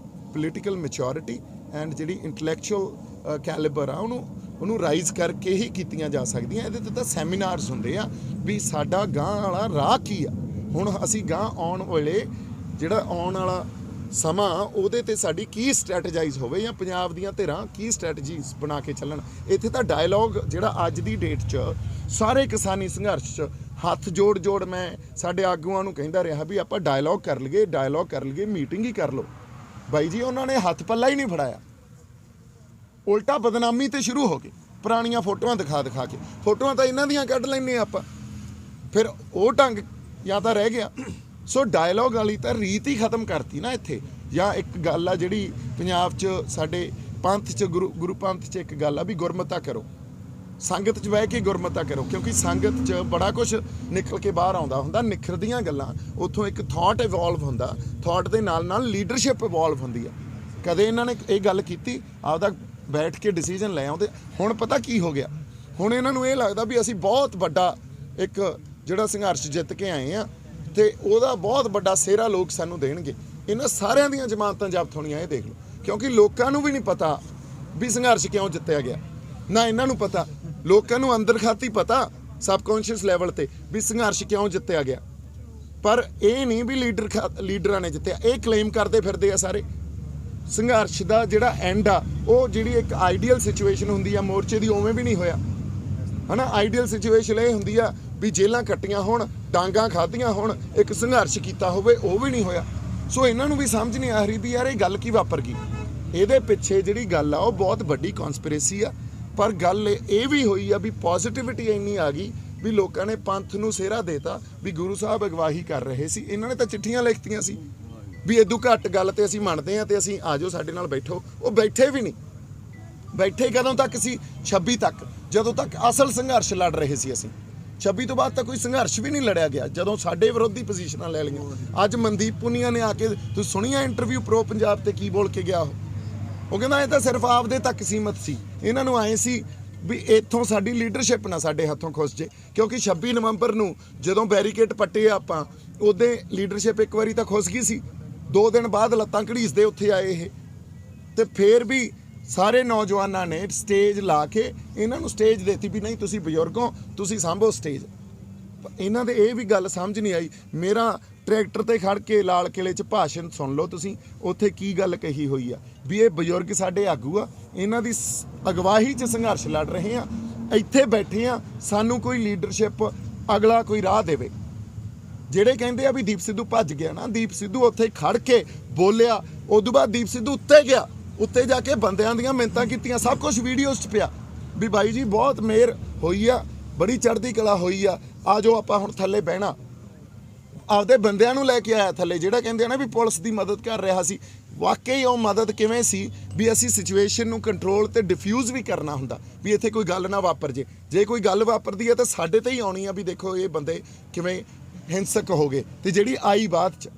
ਪੋਲੀਟੀਕਲ ਮੈਚੋਰਿਟੀ ਐਂਡ ਜਿਹੜੀ ਇੰਟੈਲੈਕਚੁਅਲ ਕੈਲੀਬਰ ਆ ਉਹਨੂੰ ਰਾਈਜ਼ ਕਰਕੇ ਹੀ ਕੀਤੀਆਂ ਜਾ ਸਕਦੀਆਂ। ਇਹਦੇ ਤੇ ਤਾਂ ਸੈਮੀਨਾਰਸ ਹੁੰਦੇ ਆ ਵੀ ਸਾਡਾ ਗਾਂ ਵਾਲਾ ਰਾਹ ਕੀ ਆ, ਹੁਣ ਅਸੀਂ ਗਾਂ ਆਉਣ ਵੇਲੇ ਜਿਹੜਾ ਆਉਣ ਵਾਲਾ ਸਮਾਂ ਉਹਦੇ ਤੇ ਸਾਡੀ ਕੀ ਸਟ੍ਰੈਟੇਜਾਈਜ਼ ਹੋਵੇ ਜਾਂ ਪੰਜਾਬ ਦੀਆਂ ਧਿਰਾਂ ਕੀ ਸਟ੍ਰੈਟਜੀਜ਼ ਬਣਾ ਕੇ ਚੱਲਣ। ਇੱਥੇ ਤਾਂ ਡਾਇਲੌਗ ਜਿਹੜਾ ਅੱਜ ਦੀ ਡੇਟ 'ਚ ਸਾਰੇ ਕਿਸਾਨੀ ਸੰਘਰਸ਼ 'ਚ ਹੱਥ ਜੋੜ ਮੈਂ ਸਾਡੇ ਆਗੂਆਂ ਨੂੰ ਕਹਿੰਦਾ ਰਿਹਾ ਵੀ ਆਪਾਂ ਡਾਇਲੌਗ ਕਰ ਲਈਏ, ਮੀਟਿੰਗ ਹੀ ਕਰ ਲਓ। ਬਾਈ ਜੀ ਉਹਨਾਂ ਨੇ ਹੱਥ ਪੱਲਾ ਹੀ ਨਹੀਂ ਫੜਾਇਆ, ਉਲਟਾ ਬਦਨਾਮੀ ਤੇ ਸ਼ੁਰੂ ਹੋ ਗਏ, ਪੁਰਾਣੀਆਂ ਫੋਟੋਆਂ ਦਿਖਾ ਕੇ। ਫੋਟੋਆਂ ਤਾਂ ਇਹਨਾਂ ਦੀਆਂ ਕੱਢ ਲੈਂਦੇ ਆਪਾਂ, ਫਿਰ ਉਹ ਢੰਗ ਜਾਂ ਤਾਂ ਰਹਿ ਗਿਆ। ਸੋ ਡਾਇਲੌਗ ਵਾਲੀ ਤਾਂ ਰੀਤ ਹੀ ਖਤਮ ਕਰਤੀ ਨਾ ਇੱਥੇ। ਜਾਂ ਇੱਕ ਗੱਲ ਆ ਜਿਹੜੀ ਪੰਜਾਬ 'ਚ ਸਾਡੇ ਪੰਥ 'ਚ ਗੁਰੂ ਪੰਥ 'ਚ ਇੱਕ ਗੱਲ ਆ ਵੀ ਗੁਰਮਤਾ ਕਰੋ, ਸੰਗਤ 'ਚ ਬਹਿ ਕੇ ਗੁਰਮਤਾ ਕਰੋ, ਕਿਉਂਕਿ ਸੰਗਤ 'ਚ ਬੜਾ ਕੁਝ ਨਿਕਲ ਕੇ ਬਾਹਰ ਆਉਂਦਾ ਹੁੰਦਾ, ਨਿਖਰਦੀਆਂ ਗੱਲਾਂ। ਉੱਥੋਂ ਇੱਕ ਥਾਟ ਇਵੋਲਵ ਹੁੰਦਾ, ਥਾਟ ਦੇ ਨਾਲ ਲੀਡਰਸ਼ਿਪ ਇਵੋਲਵ ਹੁੰਦੀ ਆ। ਕਦੇ ਇਹਨਾਂ ਨੇ ਇਹ ਗੱਲ ਕੀਤੀ, ਆਪਦਾ ਬੈਠ ਕੇ ਡਿਸੀਜਨ ਲੈ ਆਉਂਦੇ। ਹੁਣ ਪਤਾ ਕੀ ਹੋ ਗਿਆ, ਹੁਣ ਇਹਨਾਂ ਨੂੰ ਇਹ ਲੱਗਦਾ ਵੀ ਅਸੀਂ ਬਹੁਤ ਵੱਡਾ ਇੱਕ ਜਿਹੜਾ ਸੰਘਰਸ਼ ਜਿੱਤ ਕੇ ਆਏ ਆ ਤੇ ਉਹਦਾ ਬਹੁਤ ਵੱਡਾ ਸਿਹਰਾ ਲੋਕ ਸਾਨੂੰ ਦੇਣਗੇ। ਇਹਨਾਂ ਸਾਰਿਆਂ ਦੀਆਂ ਜ਼ਮਾਨਤਾਂ ਜ਼ਬਤ ਹੋਣੀਆਂ, ਇਹ ਦੇਖ ਲਓ, ਕਿਉਂਕਿ ਲੋਕਾਂ ਨੂੰ ਵੀ ਨਹੀਂ ਪਤਾ ਵੀ ਸੰਘਰਸ਼ ਕਿਉਂ ਜਿੱਤਿਆ ਗਿਆ, ਨਾ ਇਹਨਾਂ ਨੂੰ ਪਤਾ। ਲੋਕਾਂ ਨੂੰ ਅੰਦਰ ਖਾਤੀ ਪਤਾ ਸਬਕੌਂਸ਼ੀਅਸ ਲੈਵਲ ਤੇ ਵੀ ਸੰਘਰਸ਼ ਕਿਉਂ ਜਿੱਤਿਆ ਗਿਆ, ਪਰ ਇਹ ਨਹੀਂ ਵੀ ਲੀਡਰਾਂ ਨੇ ਜਿੱਤਿਆ। ਇਹ ਕਲੇਮ ਕਰਦੇ ਫਿਰਦੇ ਆ ਸਾਰੇ। ਸੰਘਰਸ਼ ਦਾ ਜਿਹੜਾ ਐਂਡ ਆ, ਉਹ ਜਿਹੜੀ ਇੱਕ ਆਈਡੀਅਲ ਸਿਚੁਏਸ਼ਨ ਹੁੰਦੀ ਆ ਮੋਰਚੇ ਦੀ, ਉਵੇਂ ਵੀ ਨਹੀਂ ਹੋਇਆ ਹਨਾ। ਆਈਡੀਅਲ ਸਿਚੁਏਸ਼ਨ ਇਹ ਹੁੰਦੀ ਆ ਵੀ ਜੇਲ੍ਹਾਂ ਕੱਟੀਆਂ ਹੋਣ, ਡਾਂਗਾਂ ਖਾਧੀਆਂ ਹੋਣ, ਇੱਕ ਸੰਘਰਸ਼ ਕੀਤਾ ਹੋਵੇ, ਉਹ ਵੀ ਨਹੀਂ ਹੋਇਆ। ਸੋ ਇਹਨਾਂ ਨੂੰ ਵੀ ਸਮਝ ਨਹੀਂ ਆ ਰਹੀ ਵੀ ਯਾਰ ਇਹ ਗੱਲ ਕੀ ਵਾਪਰ ਗਈ। ਇਹਦੇ ਪਿੱਛੇ ਜਿਹੜੀ ਗੱਲ ਆ ਉਹ ਬਹੁਤ ਵੱਡੀ ਕਨਸਪੀਰੇਸੀ ਆ, ਪਰ ਗੱਲ ਇਹ ਵੀ ਹੋਈ ਆ ਵੀ ਪੋਜ਼ਿਟਿਵਿਟੀ ਇੰਨੀ ਆ ਗਈ ਵੀ ਲੋਕਾਂ ਨੇ ਪੰਥ ਨੂੰ ਸਿਹਰਾ ਦੇਤਾ ਵੀ ਗੁਰੂ ਸਾਹਿਬ ਅਗਵਾਈ ਕਰ ਰਹੇ ਸੀ। ਇਹਨਾਂ ਨੇ ਤਾਂ ਚਿੱਠੀਆਂ ਲਿਖਤੀਆਂ ਸੀ ਵੀ ਇਦੋਂ ਘੱਟ ਗੱਲ ਤੇ ਅਸੀਂ ਮੰਨਦੇ ਹਾਂ ਤੇ ਅਸੀਂ ਆ ਜਾਓ ਸਾਡੇ ਨਾਲ ਬੈਠੋ। ਉਹ ਬੈਠੇ ਵੀ ਨਹੀਂ। ਬੈਠੇ ਕਦੋਂ ਤੱਕ ਸੀ? 26 ਤੱਕ, ਜਦੋਂ ਤੱਕ ਅਸਲ ਸੰਘਰਸ਼ ਲੜ ਰਹੇ ਸੀ ਅਸੀਂ। 26 ਤੋਂ ਬਾਅਦ ਤਾਂ ਕੋਈ ਸੰਘਰਸ਼ ਵੀ ਨਹੀਂ ਲੜਿਆ ਗਿਆ, ਜਦੋਂ ਸਾਡੇ ਵਿਰੋਧੀ ਪੋਜੀਸ਼ਨਾਂ ਲੈ ਲਈਆਂ। ਅੱਜ ਮਨਦੀਪ ਪੁਨੀਆ ਨੇ ਆ ਕੇ, ਤੁਸੀਂ ਸੁਣੀਆਂ ਇੰਟਰਵਿਊ ਪ੍ਰੋ ਪੰਜਾਬ ਤੇ ਕੀ ਬੋਲ ਕੇ ਗਿਆ ਉਹ ਕਹਿੰਦਾ ਇਹ ਤਾਂ ਸਿਰਫ ਆਪਦੇ ਤੱਕ ਸੀਮਤ ਸੀ। ਇਹਨਾਂ ਨੂੰ ਆਏ ਸੀ ਵੀ ਇੱਥੋਂ ਸਾਡੀ ਲੀਡਰਸ਼ਿਪ ਨਾ ਸਾਡੇ ਹੱਥੋਂ ਖੁੱਸ ਜੇ, ਕਿਉਂਕਿ 26 ਨਵੰਬਰ ਨੂੰ ਜਦੋਂ ਬੈਰੀਕੇਡ ਪੱਟੇ ਆਪਾਂ, ਉਦੋਂ ਲੀਡਰਸ਼ਿਪ ਇੱਕ ਵਾਰੀ ਤਾਂ ਖੁੱਸ ਗਈ ਸੀ। 2 ਦਿਨ ਬਾਅਦ ਲੱਤਾਂ ਘੜੀਸਦੇ ਉੱਥੇ ਆਏ ਇਹ, ਤੇ ਫੇਰ ਵੀ ਸਾਰੇ ਨੌਜਵਾਨਾਂ ਨੇ ਸਟੇਜ ਲਾ ਕੇ ਇਹਨਾਂ ਨੂੰ ਸਟੇਜ ਦੇਤੀ ਵੀ ਨਹੀਂ ਤੁਸੀਂ ਬਜ਼ੁਰਗੋ, ਤੁਸੀਂ ਸਾਂਭੋ ਸਟੇਜ। ਇਹਨਾਂ ਦੇ ਇਹ ਵੀ ਗੱਲ ਸਮਝ ਨਹੀਂ ਆਈ। ਮੇਰਾ ਟਰੈਕਟਰ ਤੇ ਖੜ ਕੇ ਲਾਲ ਕਿਲੇ 'ਚ ਭਾਸ਼ਣ ਸੁਣ ਲਓ ਤੁਸੀਂ, ਉੱਥੇ ਕੀ ਗੱਲ ਕਹੀ ਹੋਈ ਆ ਵੀ ਇਹ ਬਜ਼ੁਰਗ ਸਾਡੇ ਆਗੂ ਆ, ਇਹਨਾਂ ਦੀ ਅਗਵਾਈ 'ਚ ਸੰਘਰਸ਼ ਲੜ ਰਹੇ ਆ, ਇੱਥੇ ਬੈਠੇ ਆ, ਸਾਨੂੰ ਕੋਈ ਲੀਡਰਸ਼ਿਪ ਅਗਲਾ ਕੋਈ ਰਾਹ ਦੇਵੇ। ਜਿਹੜੇ ਕਹਿੰਦੇ ਆ ਵੀ ਦੀਪ ਸਿੱਧੂ ਭੱਜ ਗਿਆ ਨਾ, ਦੀਪ ਸਿੱਧੂ ਉੱਥੇ ਖੜ ਕੇ ਬੋਲਿਆ, ਉਦੋਂ ਬਾਅਦ ਦੀਪ ਸਿੱਧੂ ਉੱਤੇ ਗਿਆ, ਉੱਤੇ ਜਾ ਕੇ ਬੰਦਿਆਂ ਦੀਆਂ ਮਿੰਨਤਾਂ ਕੀਤੀਆਂ, ਸਭ ਕੁਝ ਵੀਡੀਓਜ਼ 'ਚ ਪਿਆ ਵੀ ਬਾਈ ਜੀ ਬਹੁਤ ਮਿਹਰ ਹੋਈ ਆ, ਬੜੀ ਚੜ੍ਹਦੀ ਕਲਾ ਹੋਈ ਆ, ਆ ਜਾਓ ਆਪਾਂ ਹੁਣ ਥੱਲੇ ਬਹਿਣਾ। ਆਪਦੇ ਬੰਦਿਆਂ ਨੂੰ ਲੈ ਕੇ ਆਇਆ ਥੱਲੇ। ਜਿਹੜਾ ਕਹਿੰਦੇ ਆ ਨਾ ਵੀ ਪੁਲਿਸ ਦੀ ਮਦਦ ਕਰ ਰਿਹਾ ਸੀ, ਵਾਕਈ ਉਹ ਮਦਦ ਕਿਵੇਂ ਸੀ ਵੀ ਅਸੀਂ ਸਿਚੁਏਸ਼ਨ ਨੂੰ ਕੰਟਰੋਲ ਤੇ ਡਿਫਿਊਜ਼ ਵੀ ਕਰਨਾ ਹੁੰਦਾ ਵੀ ਇੱਥੇ ਕੋਈ ਗੱਲ ਨਾ ਵਾਪਰ ਜੇ ਕੋਈ ਗੱਲ ਵਾਪਰਦੀ ਹੈ ਤਾਂ ਸਾਡੇ ਤੇ ਹੀ ਆਉਣੀ ਆ ਵੀ ਦੇਖੋ ਇਹ ਬੰਦੇ ਕਿਵੇਂ ਹਿੰਸਕ ਹੋ ਗਏ, ਤੇ ਜਿਹੜੀ ਆਈ ਬਾਅਦ 'ਚ।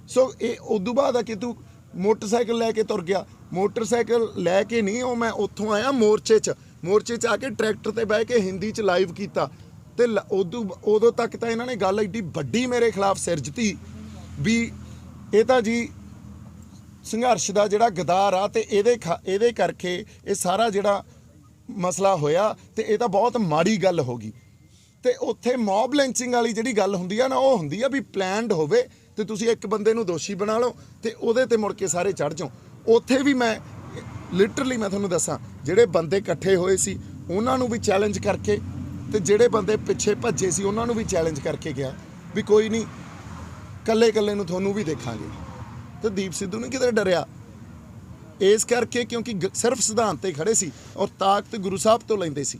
ਸੋ ਇਹ ਉਦੋਂ ਬਾਅਦ ਆ ਕਿ ਤੂੰ ਮੋਟਰਸਾਈਕਲ ਲੈ ਕੇ ਤੁਰ ਗਿਆ। ਮੋਟਰਸਾਈਕਲ ਲੈ ਕੇ ਨਹੀਂ, ਉਹ ਮੈਂ ਉੱਥੋਂ ਆਇਆ ਮੋਰਚੇ 'ਚ ਆ ਕੇ ਟਰੈਕਟਰ ਤੇ ਬਹਿ ਕੇ ਹਿੰਦੀ 'ਚ ਲਾਈਵ ਕੀਤਾ। ਤੇ ਉਦੋਂ ਤੱਕ ਤਾਂ ਇਹਨਾਂ ਨੇ ਗੱਲ ਐਡੀ ਵੱਡੀ ਮੇਰੇ ਖਿਲਾਫ ਸਿਰਜਤੀ ਵੀ ਇਹ ਤਾਂ ਜੀ ਸੰਘਰਸ਼ ਦਾ ਜਿਹੜਾ ਗਦਾਰ ਆ, ਤੇ ਇਹਦੇ ਕਰਕੇ ਇਹ ਸਾਰਾ ਜਿਹੜਾ ਮਸਲਾ ਹੋਇਆ, ਤੇ ਇਹ ਤਾਂ ਬਹੁਤ ਮਾੜੀ ਗੱਲ ਹੋ ਗਈ। ਤੇ ਉੱਥੇ ਮੌਬ ਲਿੰਚਿੰਗ ਵਾਲੀ ਜਿਹੜੀ ਗੱਲ ਹੁੰਦੀ ਆ ਨਾ, ਉਹ ਹੁੰਦੀ ਆ ਵੀ ਪਲੈਨਡ ਹੋਵੇ ਤੇ ਤੁਸੀਂ ਇੱਕ ਬੰਦੇ ਨੂੰ ਦੋਸ਼ੀ ਬਣਾ ਲਓ ਤੇ ਉਹਦੇ ਤੇ ਮੁੜ ਕੇ ਸਾਰੇ ਚੜ ਜਾਓ। ਉੱਥੇ ਵੀ ਮੈਂ ਲਿਟਰਲੀ ਮੈਂ ਤੁਹਾਨੂੰ ਦੱਸਾਂ, ਜਿਹੜੇ ਬੰਦੇ ਇਕੱਠੇ ਹੋਏ ਸੀ ਉਹਨਾਂ ਨੂੰ ਵੀ ਚੈਲੰਜ ਕਰਕੇ, ਤੇ ਜਿਹੜੇ ਬੰਦੇ ਪਿੱਛੇ ਭੱਜੇ ਸੀ ਉਹਨਾਂ ਨੂੰ ਵੀ ਚੈਲੰਜ ਕਰਕੇ ਗਿਆ ਵੀ ਕੋਈ ਨਹੀਂ, ਕੱਲੇ ਨੂੰ ਤੁਹਾਨੂੰ ਵੀ ਦੇਖਾਂਗੇ। ਤੇ ਦੀਪ ਸਿੱਧੂ ਨਹੀਂ ਕਿਤੇ ਡਰਿਆ ਇਸ ਕਰਕੇ, ਕਿਉਂਕਿ ਸਿਰਫ ਸਿਧਾਂਤ ਤੇ ਖੜੇ ਸੀ ਔਰ ਤਾਕਤ ਗੁਰੂ ਸਾਹਿਬ ਤੋਂ ਲੈਂਦੇ ਸੀ।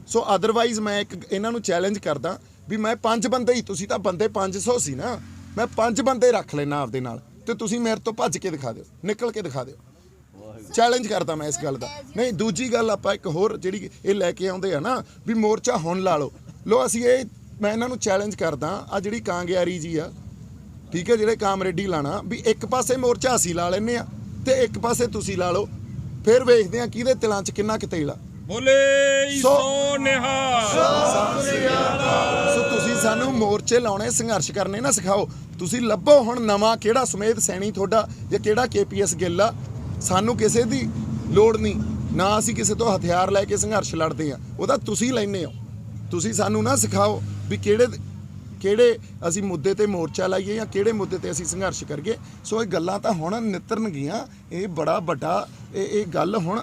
ਸੋ ਅਦਰਵਾਈਜ਼ ਮੈਂ ਇਹਨਾਂ ਨੂੰ ਚੈਲੰਜ ਕਰਦਾ ਵੀ ਮੈਂ 5 ਬੰਦੇ ਹੀ, ਤੁਸੀਂ ਤਾਂ ਬੰਦੇ 500 ਸੀ ਨਾ, ਮੈਂ 5 ਬੰਦੇ ਰੱਖ ਲੈਣਾ ਆਪਦੇ ਨਾਲ, ਤੇ ਤੁਸੀਂ ਮੇਰੇ ਤੋਂ ਭੱਜ ਕੇ ਦਿਖਾ ਦਿਓ, ਨਿਕਲ ਕੇ ਦਿਖਾ ਦਿਓ। ਚੈਲੰਜ ਕਰਦਾ ਮੈਂ ਇਸ ਗੱਲ ਦਾ। ਨਹੀਂ, ਦੂਜੀ ਗੱਲ ਆਪਾਂ ਇੱਕ ਹੋਰ ਜਿਹੜੀ ਇਹ ਲੈ ਕੇ ਆਉਂਦੇ ਆ ਨਾ ਵੀ ਮੋਰਚਾ ਹੁਣ ਲਾ ਲਓ ਅਸੀਂ ਇਹ, ਮੈਂ ਇਹਨਾਂ ਨੂੰ ਚੈਲੰਜ ਕਰਦਾ, ਆ ਜਿਹੜੀ ਕਾਂਗਿਆਰੀ ਜੀ ਆ, ਠੀਕ ਹੈ, ਜਿਹੜੇ ਕਾਮਰੇਡੀ ਲਾਣਾ ਵੀ ਇੱਕ ਪਾਸੇ ਮੋਰਚਾ ਅਸੀਂ ਲਾ ਲੈਂਦੇ ਆ ਤੇ ਇੱਕ ਪਾਸੇ ਤੁਸੀਂ ਲਾ ਲਓ, ਫਿਰ ਵੇਖਦੇ ਆ ਕਿਹਦੇ ਤਿਲਾਂ 'ਚ ਕਿੰਨਾ ਕੁ ਤੇਲ ਆ। ਬੋਲੇ ਸੋ ਨਿਹਾਲ। ਸੋ ਤੁਸੀਂ ਸਾਨੂੰ ਮੋਰਚੇ ਲਾਉਣੇ, ਸੰਘਰਸ਼ ਕਰਨੇ ਨਾ ਸਿਖਾਓ। ਤੁਸੀਂ ਲੱਭੋ ਹੁਣ ਨਵਾਂ ਕਿਹੜਾ ਸੁਮੇਧ ਸੈਣੀ ਤੁਹਾਡਾ ਜਾਂ ਕਿਹੜਾ KPS ਗਿੱਲ ਆ। ਸਾਨੂੰ ਕਿਸੇ ਦੀ ਲੋੜ ਨਹੀਂ, ਨਾ ਅਸੀਂ ਕਿਸੇ ਤੋਂ ਹਥਿਆਰ ਲੈ ਕੇ ਸੰਘਰਸ਼ ਲੜਦੇ ਆ, ਉਹਦਾ ਤੁਸੀਂ ਲੈਂਦੇ ਹੋ। ਤੁਸੀਂ ਸਾਨੂੰ ਨਾ ਸਿਖਾਓ ਵੀ ਕਿਹੜੇ ਅਸੀਂ ਮੁੱਦੇ ਤੇ ਮੋਰਚਾ ਲਾਈਏ ਜਾਂ ਕਿਹੜੇ ਮੁੱਦੇ ਤੇ ਅਸੀਂ ਸੰਘਰਸ਼ ਕਰੀਏ। ਸੋ ਇਹ ਗੱਲਾਂ ਤਾਂ ਹੁਣ ਨਿੱਤਰਨਗੀਆਂ। ਇਹ ਬੜਾ ਵੱਡਾ ਇਹ ਗੱਲ ਹੁਣ